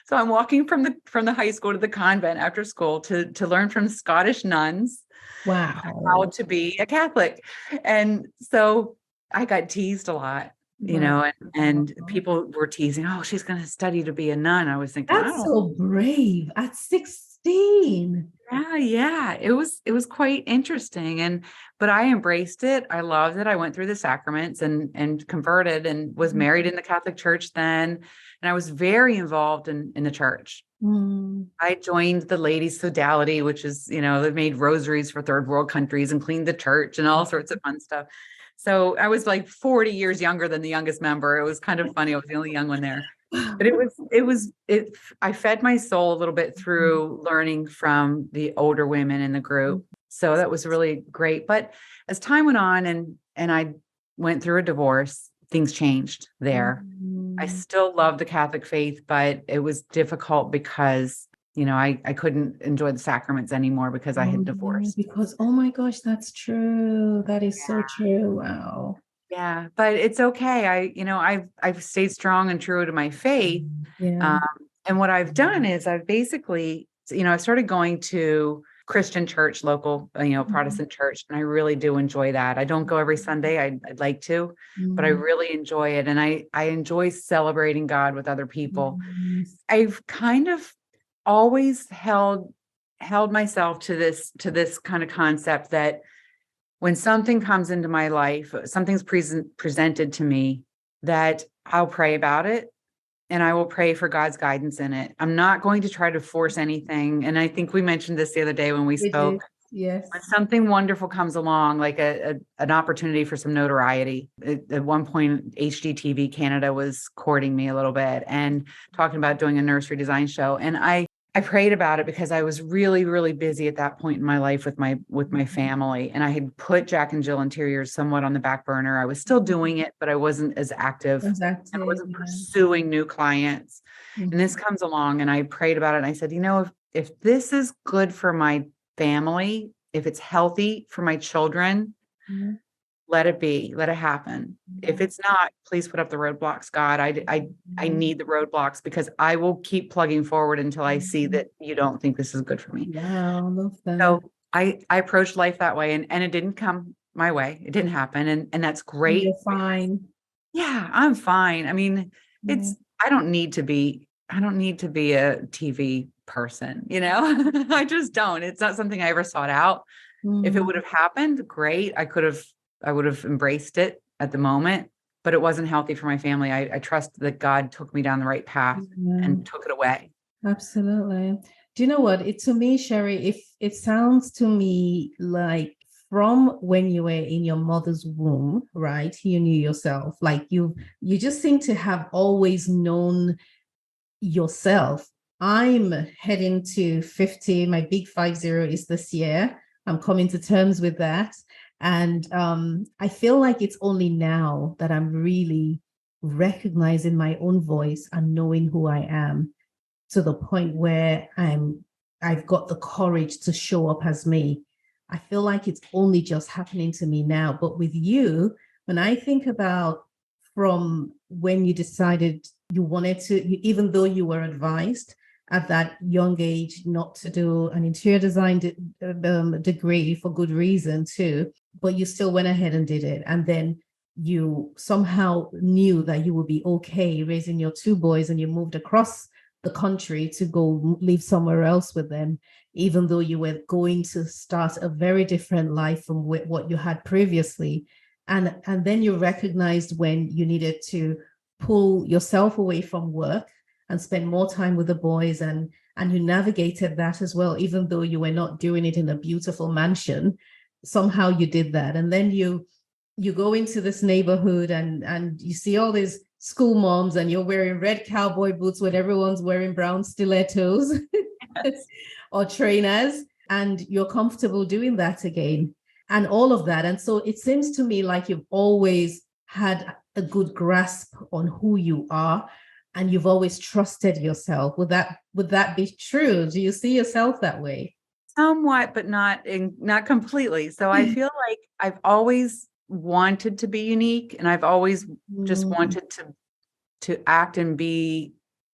So I'm walking from the high school to the convent after school to learn from Scottish nuns how Wow. to be a Catholic. And so I got teased a lot, Wow. and people were teasing, oh, she's going to study to be a nun. I was thinking, I That's don't. so brave at 16. Yeah. It was quite interesting. But I embraced it. I loved it. I went through the sacraments and converted and was married in the Catholic Church then. And I was very involved in the church. Mm. I joined the Ladies' Sodality, which is, they've made rosaries for third world countries and cleaned the church and all sorts of fun stuff. So I was like 40 years younger than the youngest member. It was kind of funny. I was the only young one there. But I fed my soul a little bit through learning from the older women in the group. So that was really great. But as time went on and I went through a divorce, things changed there. I Mm. still love the Catholic faith, but it was difficult because, I couldn't enjoy the sacraments anymore because I had Oh, yeah, divorced. because oh my gosh, that's true. That is so true. Wow. Yeah, but it's okay. I've stayed strong and true to my faith. Yeah. Um, and what I've done is I've basically, I've started going to Christian church, local, Mhm. Protestant church, and I really do enjoy that. I don't go every Sunday. I'd like to, but I Mm. really enjoy it. And I enjoy celebrating God with other people. Yes. I've kind of always held myself to this kind of concept that when something comes into my life, something's presented to me, that I'll pray about it and I will pray for God's guidance in it. I'm not going to try to force anything. And I think we mentioned this the other day when we We do. spoke. When Yes. something wonderful comes along, like an opportunity for some notoriety, at one point, HGTV Canada was courting me a little bit and talking about doing a nursery design show. And I prayed about it because I was really, really busy at that point in my life with my family. And I had put Jack and Jill Interiors somewhat on the back burner. I was still doing it, but I wasn't as active and I Exactly. wasn't Yeah. pursuing new clients. And Mhm. this comes along and I prayed about it. And I said, if this is good for my family, if it's healthy for my children, Yeah. let it be, let it happen. If it's not, please put up the roadblocks, God. I need the roadblocks because I will keep plugging forward until I see Mhm. that you don't think this is good for me. Wow, love that. So I approached life that way and it didn't come my way. It didn't happen. And that's And great. you're fine. Yeah, I'm fine. I mean, Yeah. I don't need to be a TV person, I just don't. It's not something I ever sought out. If it would Mm. have happened, great. I would have embraced it at the moment, but it wasn't healthy for my family. I trust that God took me down the right path Yeah. and took it away. Absolutely. Do you know what? It to me, Sherry, if it sounds to me like from when you were in your mother's womb, right? You knew yourself. Like you just seem to have always known yourself. I'm heading to 50. My big 50 is this year. I'm coming to terms with that. And I feel like it's only now that I'm really recognizing my own voice and knowing who I am to the point where I've got the courage to show up as me. I feel like it's only just happening to me now. But with you, when I think about from when you decided you wanted to, even though you were advised at that young age not to do an interior design degree for good reason too, but you still went ahead and did it. And then you somehow knew that you would be okay raising your two boys and you moved across the country to go live somewhere else with them, even though you were going to start a very different life from what you had previously. And then you recognized when you needed to pull yourself away from work and spend more time with the boys, and you navigated that as well, even though you were not doing it in a beautiful mansion. Somehow you did that. And then you go into this neighborhood and you see all these school moms and you're wearing red cowboy boots when everyone's wearing brown stilettos or trainers, and you're comfortable doing that again and all of that. And so it seems to me like you've always had a good grasp on who you are and you've always trusted yourself. Would that be true? Do you see yourself that way? Somewhat, but not completely. So I feel like I've always wanted to be unique, and I've always just wanted to act and be,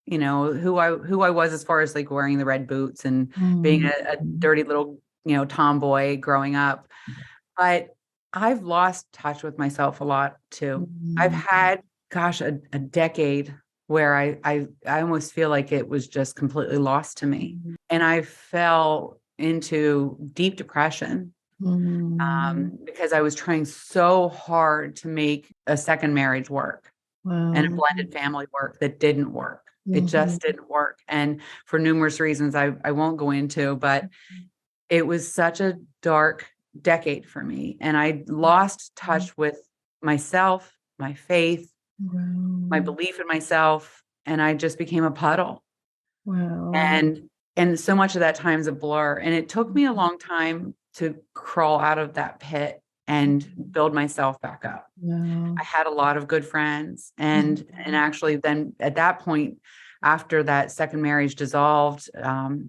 who I was, as far as like wearing the red boots and being a dirty little, tomboy growing up. But I've lost touch with myself a lot too. I've had, gosh, a decade where I almost feel like it was just completely lost to me. And I fell into deep depression because I was trying so hard to make a second marriage work and a blended family work that didn't work. It just didn't work. And for numerous reasons I won't go into, but it was such a dark decade for me. And I lost touch with myself, my faith, my belief in myself, and I just became a puddle. And so much of that time is a blur. And it took me a long time to crawl out of that pit and build myself back up. I had a lot of good friends. And actually then at that point, after that second marriage dissolved,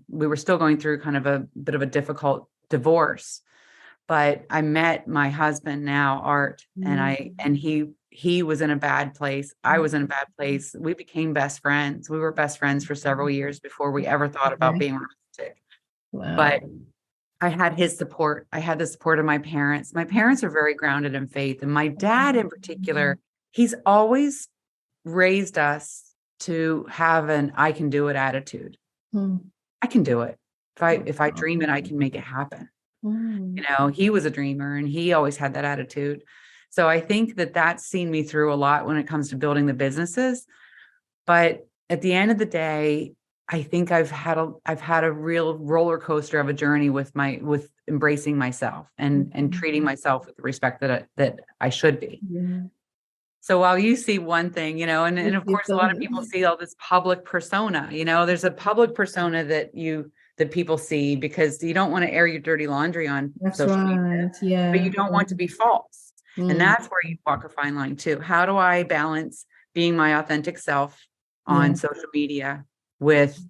we were still going through kind of a bit of a difficult divorce. But I met my husband now, Art, and he was in a bad place. I was in a bad place. We became best friends. We were best friends for several years before we ever thought about being romantic. But I had his support. I had the support of my parents. My parents are very grounded in faith. And my dad in particular, he's always raised us to have an I can do it attitude. I can do it. If I dream it, I can make it happen. He was a dreamer and he always had that attitude. So I think that that's seen me through a lot when it comes to building the businesses. But at the end of the day, I think I've had a real roller coaster of a journey with embracing myself and treating myself with the respect that I should be. So while you see one thing, and of course a lot of people see all this public persona, there's a public persona that people see because you don't want to air your dirty laundry on social media, but you don't want to be false. And that's where you walk a fine line too. How do I balance being my authentic self on social media with,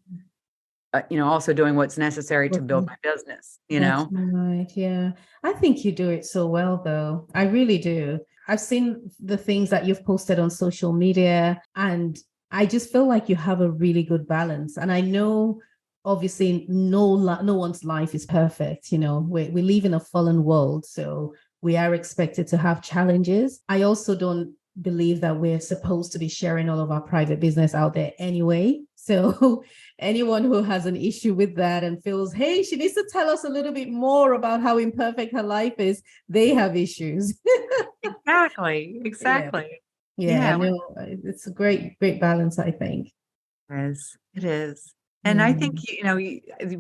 also doing what's necessary to build my business, That's right. Yeah. I think you do it so well, though. I really do. I've seen the things that you've posted on social media, and I just feel like you have a really good balance. And I know, obviously, no one's life is perfect. We live in a fallen world, so we are expected to have challenges. I also don't believe that we're supposed to be sharing all of our private business out there anyway. So anyone who has an issue with that and feels, hey, she needs to tell us a little bit more about how imperfect her life is, they have issues. Exactly. Yeah. No, it's a great balance, I think. It is. And I think,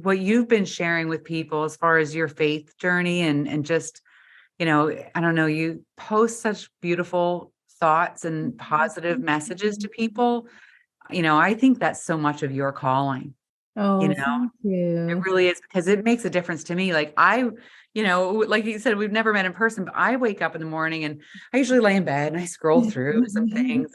what you've been sharing with people as far as your faith journey and just, I don't know, you post such beautiful thoughts and positive messages to people. I think that's so much of your calling. Thank you. It really is, because it makes a difference to me. Like like you said, we've never met in person, but I wake up in the morning and I usually lay in bed and I scroll through some things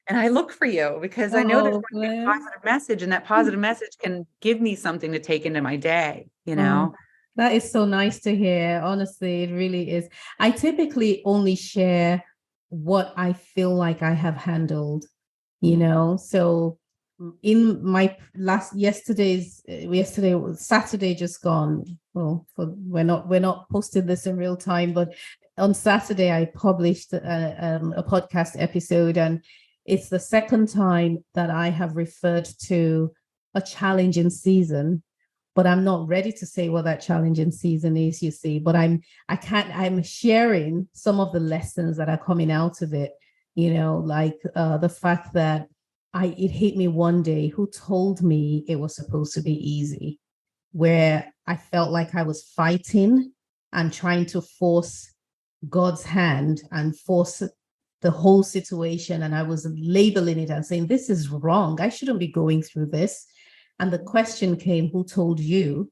and I look for you because I know there's going to be a positive message, and that positive message can give me something to take into my day, That is so nice to hear. Honestly, it really is. I typically only share what I feel like I have handled, So in my yesterday was Saturday just gone. Well, we're not posting this in real time, but on Saturday I published a podcast episode, and it's the second time that I have referred to a challenging season. But I'm not ready to say what that challenging season is, you see. But I'm sharing some of the lessons that are coming out of it, like the fact that it hit me one day. Who told me it was supposed to be easy? Where I felt like I was fighting and trying to force God's hand and force the whole situation, and I was labeling it and saying, this is wrong. I shouldn't be going through this. And the question came, who told you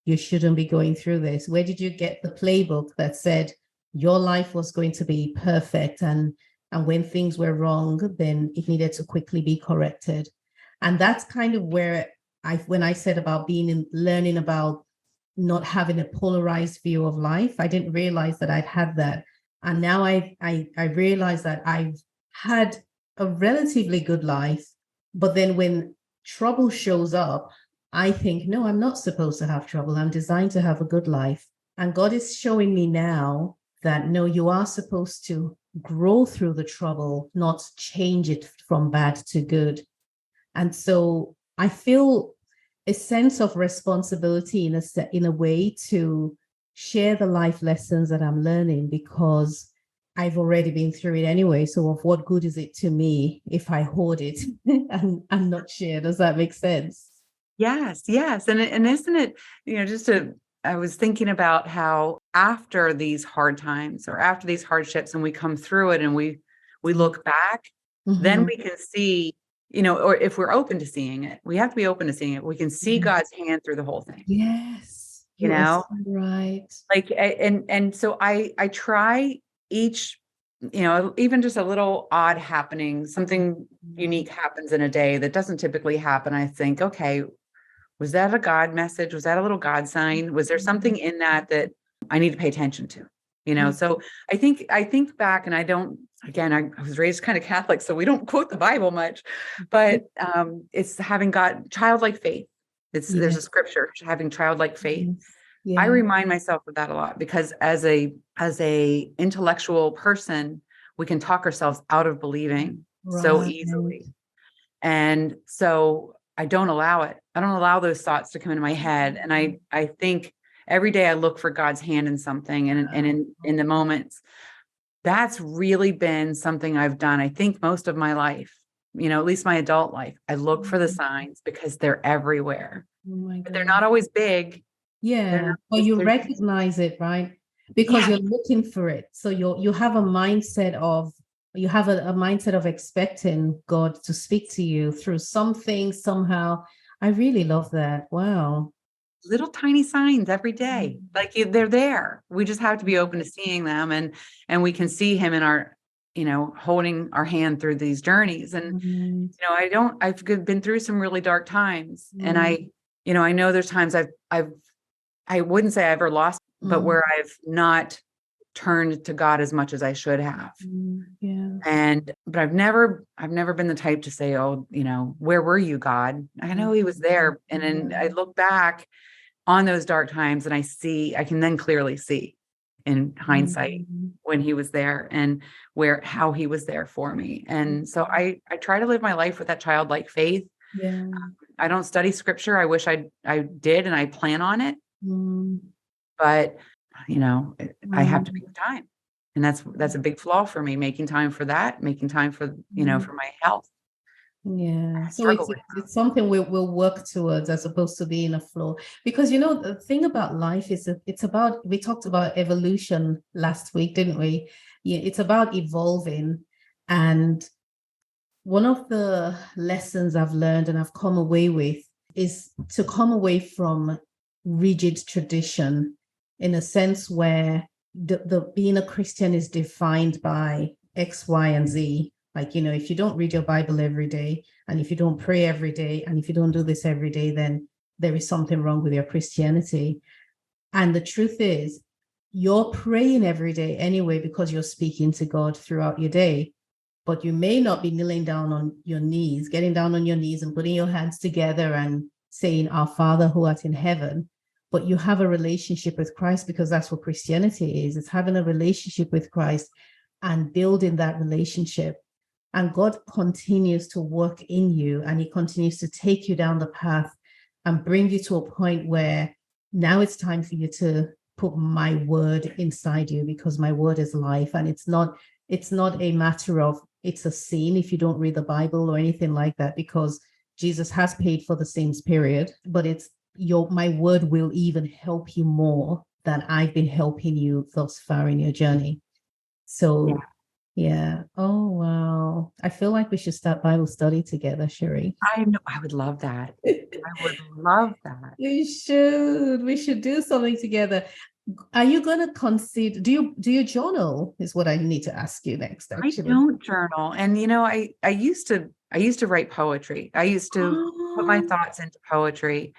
you shouldn't be going through this? Where did you get the playbook that said your life was going to be perfect, and when things were wrong, then it needed to quickly be corrected? And that's kind of where when I said about learning about not having a polarized view of life, I didn't realize that I'd had that. And now I realize that I've had a relatively good life, but then when trouble shows up, I think, no, I'm not supposed to have trouble. I'm designed to have a good life. And God is showing me now that, no, you are supposed to grow through the trouble, not change it from bad to good. And so I feel a sense of responsibility in a way to share the life lessons that I'm learning, because I've already been through it anyway. So of what good is it to me if I hoard it and not share? Does that make sense? Yes, yes. And isn't it, I was thinking about how after these hard times or after these hardships and we come through it and we look back, then we can see, or if we're open to seeing it, we have to be open to seeing it. We can see God's hand through the whole thing. Yes, you know, so right. like, and so I try each, even just a little odd happening, something unique happens in a day that doesn't typically happen. I think, okay, was that a God message? Was that a little God sign? Was there something in that I need to pay attention to? So I think back, and I was raised kind of Catholic, so we don't quote the Bible much, but it's having God childlike faith. There's a scripture, having childlike faith. I remind myself of that a lot, because as a intellectual person, we can talk ourselves out of believing so easily. And so I don't allow it. I don't allow those thoughts to come into my head. And I think every day I look for God's hand in something, and in the moments. That's really been something I've done, I think, most of my life, at least my adult life. I look for the signs because they're everywhere. But they're not always big. Yeah, but you recognize it, right? Because you're looking for it. So you have a mindset of expecting God to speak to you through something, somehow. I really love that. Wow. Little tiny signs every day. Like they're there. We just have to be open to seeing them, and we can see him in our, holding our hand through these journeys. And, I've been through some really dark times, and I know there's times I wouldn't say I ever lost, but where I've not turned to God as much as I should have. But I've never been the type to say, oh, where were you, God? I know he was there. And then I look back on those dark times, and I can then clearly see in hindsight when he was there, and how he was there for me. And so I try to live my life with that childlike faith. I don't study scripture. I wish I did, and I plan on it. But, I have to make time. And that's a big flaw for me, making time for that, making time for, for my health. Yeah. So it's something we'll work towards, as opposed to being a flaw. Because, the thing about life is we talked about evolution last week, didn't we? Yeah, it's about evolving. And one of the lessons I've learned and I've come away with is to come away from rigid tradition, in a sense where the being a Christian is defined by X, Y, and Z. Like, if you don't read your Bible every day, and if you don't pray every day, and if you don't do this every day, then there is something wrong with your Christianity. And the truth is, you're praying every day anyway, because you're speaking to God throughout your day. But you may not be kneeling down on your knees, getting down on your knees and putting your hands together and saying, Our Father who art in heaven. But you have a relationship with Christ, because that's what Christianity is. It's having a relationship with Christ and building that relationship. And God continues to work in you, and he continues to take you down the path and bring you to a point where now it's time for you to put my word inside you, because my word is life. And it's not a matter of it's a sin if you don't read the Bible or anything like that, because Jesus has paid for the sins, period. But it's my word will even help you more than I've been helping you thus far in your journey. So Yeah. Oh, wow. I feel like we should start Bible study together, Sherri. I know. I would love that. I would love that. We should. We should do something together. Are you going to consider, do you journal is what I need to ask you next, I actually. don't journal. And I used to write poetry. I used to put my Oh, thoughts into poetry.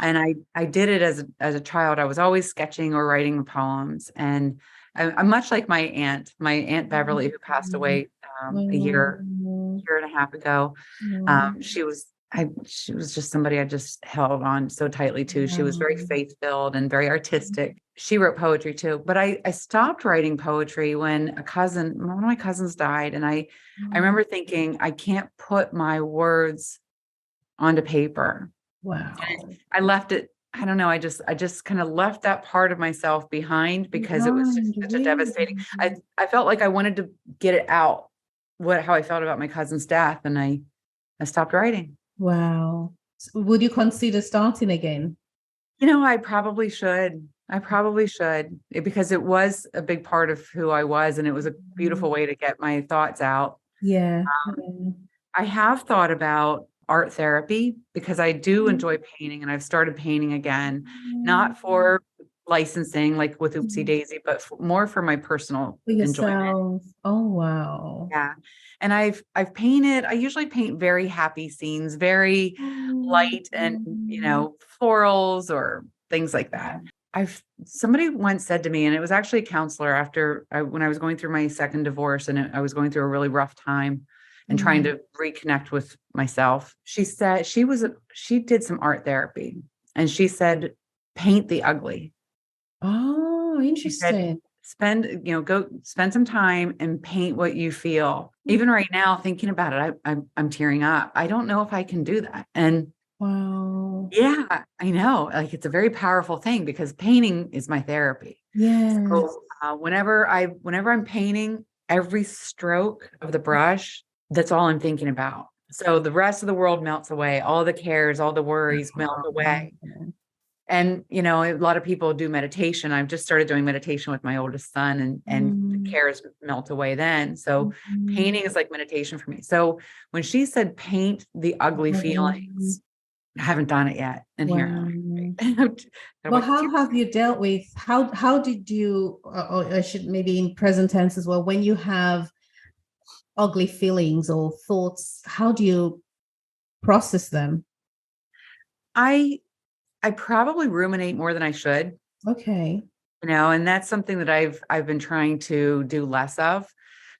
And I did it as a child. I was always sketching or writing poems. And I'm much like my aunt Beverly, who passed away a year and a half ago. She was just somebody I just held on so tightly to. She was very faith-filled and very artistic. She wrote poetry too, but I stopped writing poetry when one of my cousins died. And I remember thinking, I can't put my words onto paper. wow. I left it. I don't know. I just kind of left that part of myself behind because it was just Behind, such a really? devastating. I felt like I wanted to get it out, how I felt about my cousin's death, and I stopped writing. Wow. Would you consider starting again? I probably should. I probably should because it was a big part of who I was, and it was a beautiful way to get my thoughts out. Yeah. I have thought about art therapy because I do enjoy painting, and I've started painting again, not for licensing like with Oopsie Daisy, but more for my personal For enjoyment. yourself. Oh, wow. Yeah. And I've painted, I usually paint very happy scenes, very light and, florals or things like that. I've Somebody once said to me, and it was actually a counselor when I was going through my second divorce, and I was going through a really rough time and trying to reconnect with myself. She said she did some art therapy, and she said, paint the ugly. Oh, She said, interesting. go spend some time and paint what you feel. Even right now, thinking about it, I'm tearing up. I don't know if I can do that. And Wow. yeah, I know, like it's a very powerful thing because painting is my therapy. Yes. So whenever I'm painting, every stroke of the brush, that's all I'm thinking about. So the rest of the world melts away. All the cares, all the worries melt away. And a lot of people do meditation. I've just started doing meditation with my oldest son, and the Mm, cares melt away then. So mm, painting is like meditation for me. So when she said paint the ugly mm. feelings, I haven't done it yet. And here Wow. I am. I'm Well, like, how have you dealt with how did you or I should maybe in present tense as well, when you have ugly feelings or thoughts, how do you process them? I I probably ruminate more than I should, Okay. and that's something that I've been trying to do less of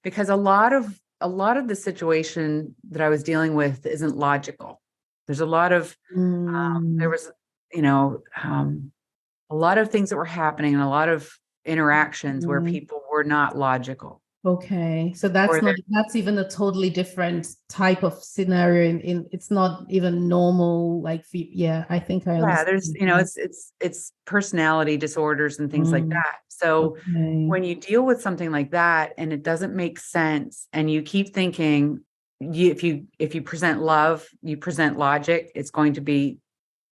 because a lot of the situation that I was dealing with isn't logical. There's a lot of there Mm, was, you know, a lot of things that were happening and a lot of interactions where mm. people were not logical. Okay, so Or that's even a totally different type of scenario in it's not even normal like yeah, I think I yeah, there's, understand that. it's personality disorders and things like Mm, that. So okay. when you deal with something like that and it doesn't make sense and you keep thinking if you present love, you present logic, it's going to be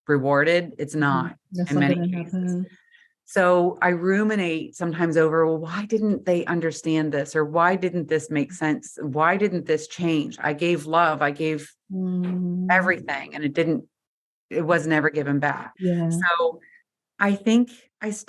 rewarded. It's not That's in not many gonna cases. happen. So I ruminate sometimes over, well, why didn't they understand this? Or why didn't this make sense? Why didn't this change? I gave love, I gave Mm, everything, and it was never given back. yeah. So I think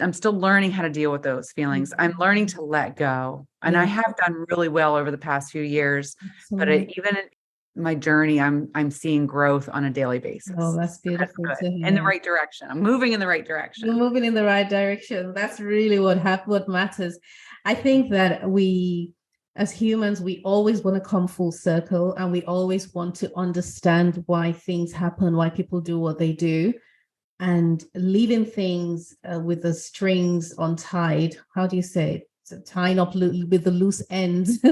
I'm still learning how to deal with those feelings. I'm learning to let go. And I Yeah, have done really well over the past few years, but excellent. even in my journey, I'm seeing growth on a daily Oh, basis. that's So that's beautiful to good. In the hear. right direction. I'm moving in the right You're direction. moving in the right direction. That's really what matters. I think that we, as humans, we always want to come full circle and we always want to understand why things happen, why people do what they do, and leaving things with the strings untied. How do you say it? So tying up with the loose ends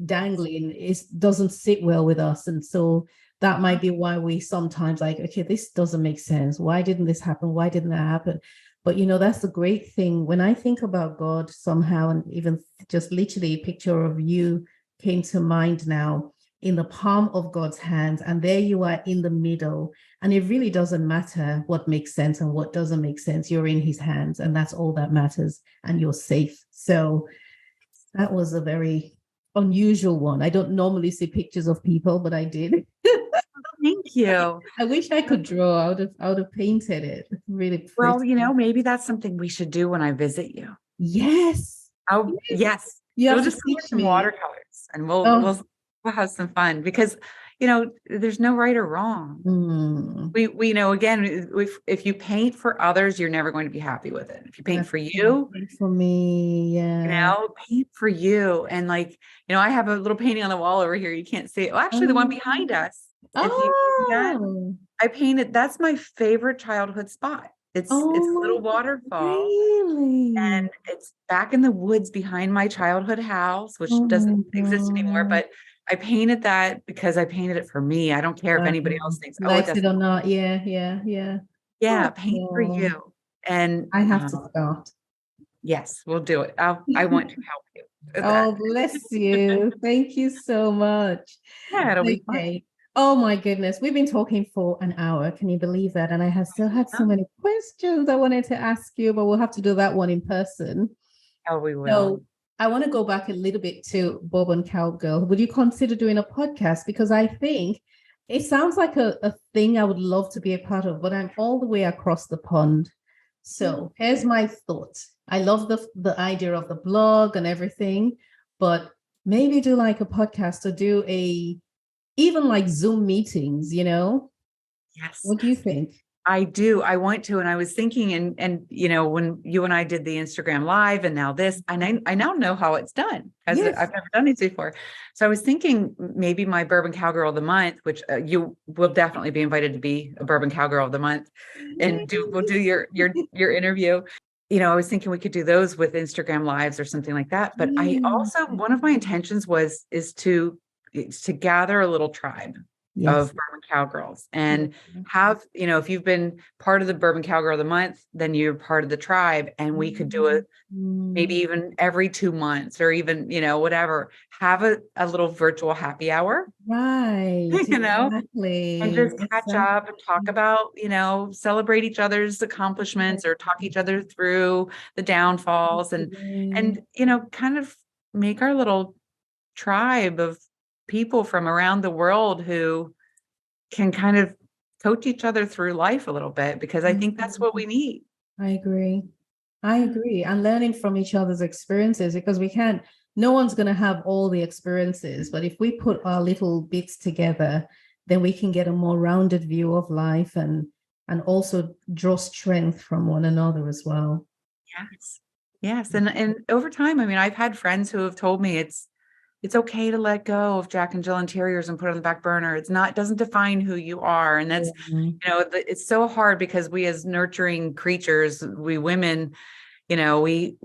dangling is doesn't sit well with us, and so that might be why we sometimes like, okay, this doesn't make sense. Why didn't this happen? Why didn't that happen? But that's the great thing when I think about God somehow, and even just literally a picture of you came to mind now, in the palm of God's hands, and there you are in the middle, and it really doesn't matter what makes sense and what doesn't make sense. You're in his hands, and that's all that matters, and you're safe. So that was a very unusual one. I don't normally see pictures of people, but I did. Thank you. I wish I could draw. I would have painted it. Really Well, pretty. maybe that's something we should do when I visit you. Yes. Oh, Yes. yes. You have You'll to just come with teach some me. watercolors and we'll Oh. we'll have some fun because there's no right or wrong. Mm. We know, again, if you paint for others, you're never going to be happy with it. If you paint That's for you, for me. Yeah. paint for you. And like, I have a little painting on the wall over here. You can't see it. Well, actually, the one Oh. behind us, if you see that, Oh. I painted, that's my favorite childhood spot. It's Oh a my little God. waterfall. Really? And it's back in the woods behind my childhood house, which Oh doesn't my exist anymore. God. But I painted that because I painted it for me. I don't care if anybody else thinks, oh, it Likes it doesn't. or not. Yeah, yeah, yeah. Yeah, paint for Oh, you. And I have to start. yes, we'll do it. I want to help you with Oh, that. bless you. Thank you so much. Yeah, it'll be fun. Okay. Oh my goodness. We've been talking for an hour. Can you believe that? And I have still had so many questions I wanted to ask you, but we'll have to do that one in person. Oh, we will. So I want to go back a little bit to Bob and Cowgirl. Would you consider doing a podcast? Because I think it sounds like a thing I would love to be a part of, but I'm all the way across the pond. So here's my thought. I love the idea of the blog and everything, but maybe do like a podcast or do even like Zoom meetings, Yes. What do you think? I do. I want to. And I was thinking, and when you and I did the Instagram live and now this, and I now know how it's done, as Yes. I've never done these before. So I was thinking maybe my Bourbon Cowgirl of the Month, which you will definitely be invited to be a Bourbon Cowgirl of the Month, and we'll do your interview. I was thinking we could do those with Instagram lives or something like that. But I also, one of my intentions is to gather a little tribe Yes. of Bourbon Cowgirls and have, if you've been part of the Bourbon Cowgirl of the Month, then you're part of the tribe. And we could do it maybe even every 2 months or even, whatever, have a little virtual happy hour, Right. and Exactly. just catch up and talk about, celebrate each other's accomplishments or talk each other through the downfalls and, kind of make our little tribe of people from around the world who can kind of coach each other through life a little bit, because I think that's what we need. I agree. And learning from each other's experiences, because no one's going to have all the experiences, but if we put our little bits together, then we can get a more rounded view of life and also draw strength from one another as well. Yes. Yes. And over time, I mean, I've had friends who have told me it's okay to let go of Jack and Jill Interiors and put it on the back burner. It doesn't define who you are. And that's, it's so hard because we as nurturing creatures, we women, we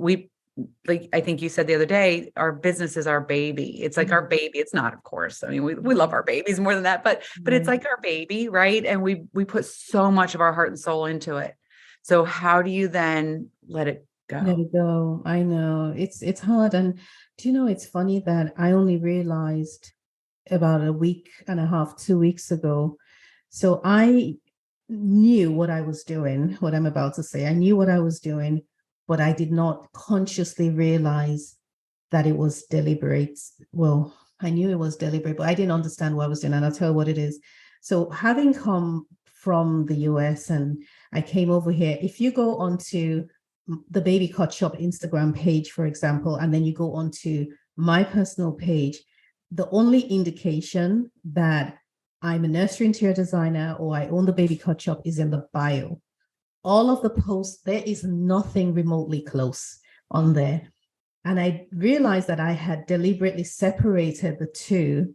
like, I think you said the other day, our business is our baby. It's like our baby. It's not, of course. I mean, we love our babies more than that, but it's like our baby, right? And we put so much of our heart and soul into it. So how do you then let it go? Let it go. I know it's hard. And do you know, it's funny that I only realized about a week and a half, 2 weeks ago. So I knew what I was doing, what I'm about to say. I knew what I was doing, but I did not consciously realize that it was deliberate. Well, I knew it was deliberate, but I didn't understand what I was doing. And I'll tell you what it is. So having come from the US and I came over here, if you go onto the Baby Cut Shop Instagram page, for example, and then you go onto my personal page, the only indication that I'm a nursery interior designer or I own the Baby Cut Shop is in the bio. All of the posts, there is nothing remotely close on there. And I realized that I had deliberately separated the two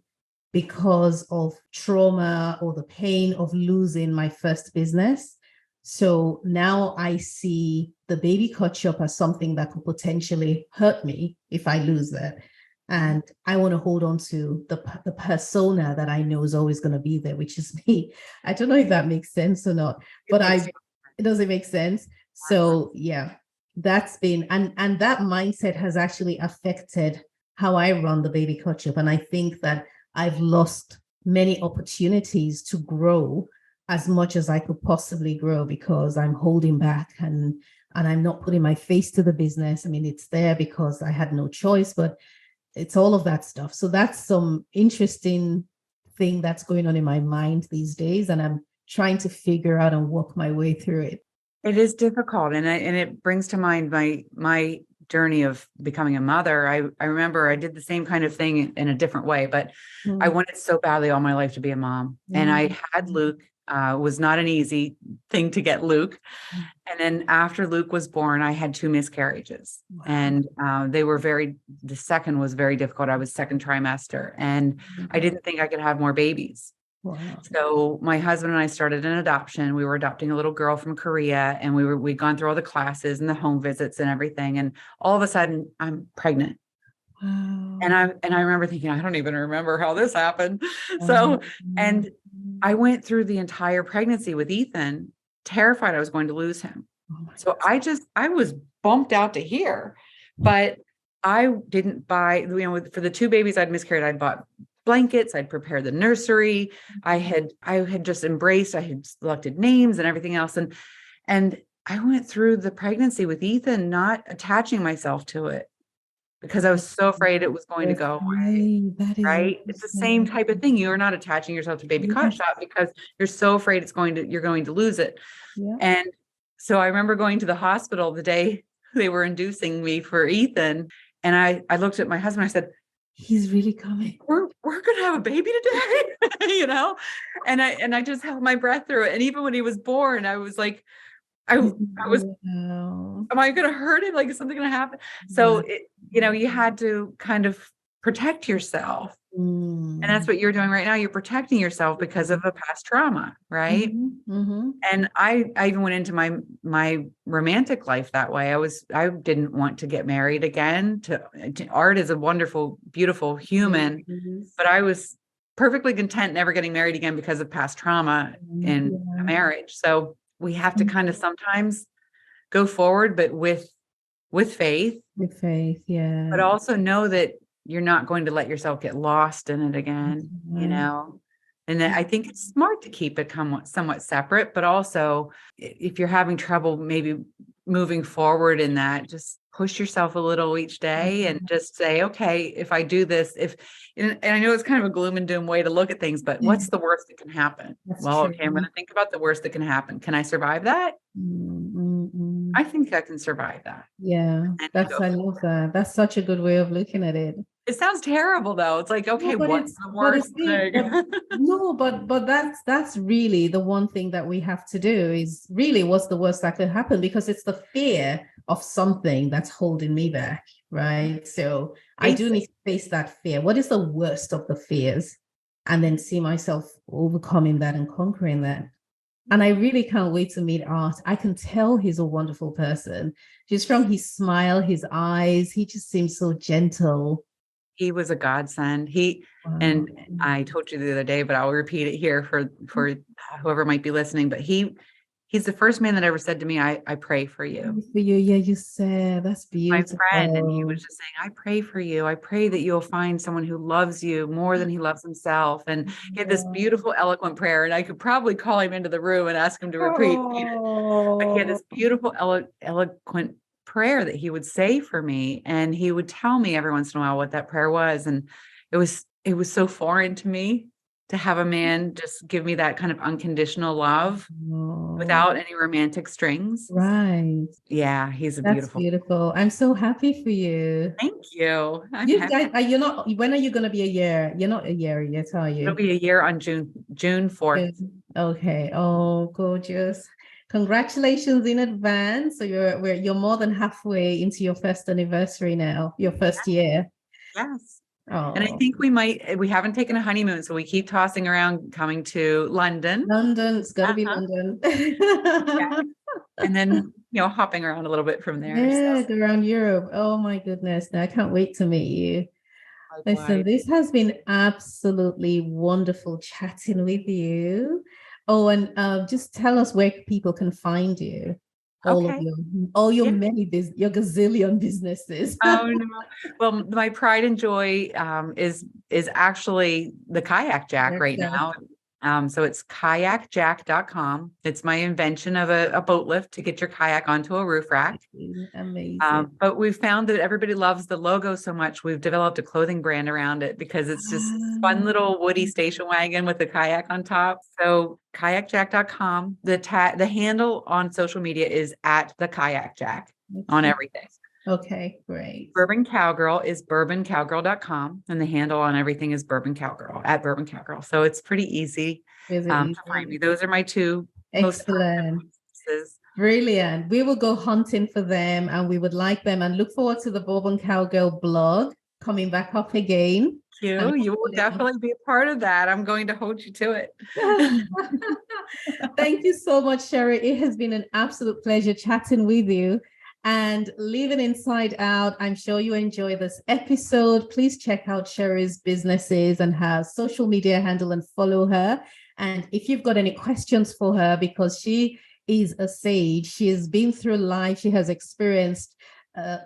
because of trauma or the pain of losing my first business. So now I see the Baby Cut Shop as something that could potentially hurt me if I lose that. And I want to hold on to the persona that I know is always going to be there, which is me. I don't know if that makes sense or not, but it doesn't make sense. So yeah, that's been, and that mindset has actually affected how I run the Baby Cut Shop. And I think that I've lost many opportunities to grow as much as I could possibly grow because I'm holding back and I'm not putting my face to the business. I mean, it's there because I had no choice, but It's all of that stuff. So that's some interesting thing that's going on in my mind these days. And I'm trying to figure out and work my way through it. It is difficult. And it brings to mind my journey of becoming a mother. I remember I did the same kind of thing in a different way, but I wanted so badly all my life to be a mom. And I had Luke. Was not an easy thing to get Luke. And then after Luke was born, I had 2 miscarriages. Wow. And the second was very difficult. I was second trimester, and I didn't think I could have more babies. Wow. So my husband and I started an adoption. We were adopting a little girl from Korea, and we'd gone through all the classes and the home visits and everything. And all of a sudden I'm pregnant. Wow. And I remember thinking, I don't even remember how this happened. So, and I went through the entire pregnancy with Ethan, terrified I was going to lose him. So I was bumped out to here, but I didn't buy, for the 2 babies I'd miscarried, I bought blankets, I'd prepared the nursery. I had just embraced, I had selected names and everything else. And I went through the pregnancy with Ethan, not attaching myself to it, because I was so afraid it was going to go away. That is right. It's the same type of thing. You're not attaching yourself to baby cot shop because you're so afraid you're going to lose it. Yeah. And so I remember going to the hospital the day they were inducing me for Ethan. And I looked at my husband, I said, he's really coming. We're going to have a baby today, and I just held my breath through it. And even when he was born, I was like, I was, am I going to hurt him? Like, is something going to happen? So, you had to kind of protect yourself. And that's what you're doing right now. You're protecting yourself because of a past trauma, right? And I even went into my romantic life that way. I didn't want to get married again. Art is a wonderful, beautiful human, but I was perfectly content never getting married again because of past trauma in a marriage. So we have to kind of sometimes go forward, but with faith. With faith, yeah. But also know that you're not going to let yourself get lost in it again, And I think it's smart to keep it somewhat separate, but also if you're having trouble maybe moving forward in that, just push yourself a little each day and just say, okay, if I do this, and I know it's kind of a gloom and doom way to look at things, but what's the worst that can happen? Okay, I'm going to think about the worst that can happen. Can I survive that? I think I can survive that. Yeah, I love that. That's such a good way of looking at it. It sounds terrible though. It's like, okay, what's the worst thing? But that's really the one thing that we have to do is really what's the worst that could happen, because it's the fear of something that's holding me back, right? So I do need to face that fear. What is the worst of the fears? And then see myself overcoming that and conquering that. And I really can't wait to meet Art. I can tell he's a wonderful person. Just from his smile, his eyes, he just seems so gentle. He was a godsend. And I told you the other day, but I'll repeat it here for whoever might be listening. But he's the first man that ever said to me, I pray for you. For you. Yeah, you said that's beautiful. My friend, and he was just saying, I pray for you. I pray that you'll find someone who loves you more than he loves himself. And he had this beautiful, eloquent prayer. And I could probably call him into the room and ask him to repeat. But he had this beautiful, eloquent prayer that he would say for me, and he would tell me every once in a while what that prayer was. And it was so foreign to me to have a man just give me that kind of unconditional love without any romantic strings. Right. Yeah, he's That's beautiful. I'm so happy for you. Thank you. You guys, you're not, when are you going to be a year? You're not a year yet, are you? It'll be a year on June 4th. Okay. Oh, gorgeous. Congratulations in advance. So you're more than halfway into your first anniversary now, your first year. Yes. Oh. And I think we haven't taken a honeymoon, so we keep tossing around coming to London. It's got to be London. Yeah. And then, hopping around a little bit from there. Yeah, so. Around Europe. Oh my goodness. Now I can't wait to meet you. Listen, this has been absolutely wonderful chatting with you. Oh, and just tell us where people can find you. Your your gazillion businesses. Oh no. Well, my pride and joy is actually the kayak jack right now. So it's kayakjack.com. It's my invention of a boat lift to get your kayak onto a roof rack. Amazing. But we've found that everybody loves the logo so much. We've developed a clothing brand around it because it's just this fun little woody station wagon with a kayak on top. So kayakjack.com. The handle on social media is at the kayakjack on everything. Okay, great. Bourbon Cowgirl is bourboncowgirl.com, and the handle on everything is Bourbon Cowgirl at Bourbon Cowgirl. So it's pretty easy to find me. Those are my two most excellent. Brilliant. We will go hunting for them and we would like them and look forward to the Bourbon Cowgirl blog coming back up again. You will definitely be a part of that. I'm going to hold you to it. Thank you so much, Sherri. It has been an absolute pleasure chatting with you. And Living Inside Out, I'm sure you enjoy this episode. Please check out Sherri's businesses and her social media handle and follow her. And if you've got any questions for her, because she is a sage, she has been through life, she has experienced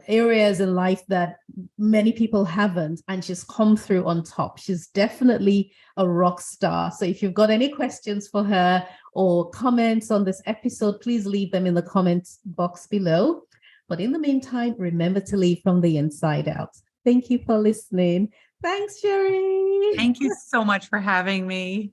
areas in life that many people haven't, and she's come through on top. She's definitely a rock star. So if you've got any questions for her or comments on this episode, please leave them in the comments box below. But in the meantime, remember to live from the inside out. Thank you for listening. Thanks, Sherri. Thank you so much for having me.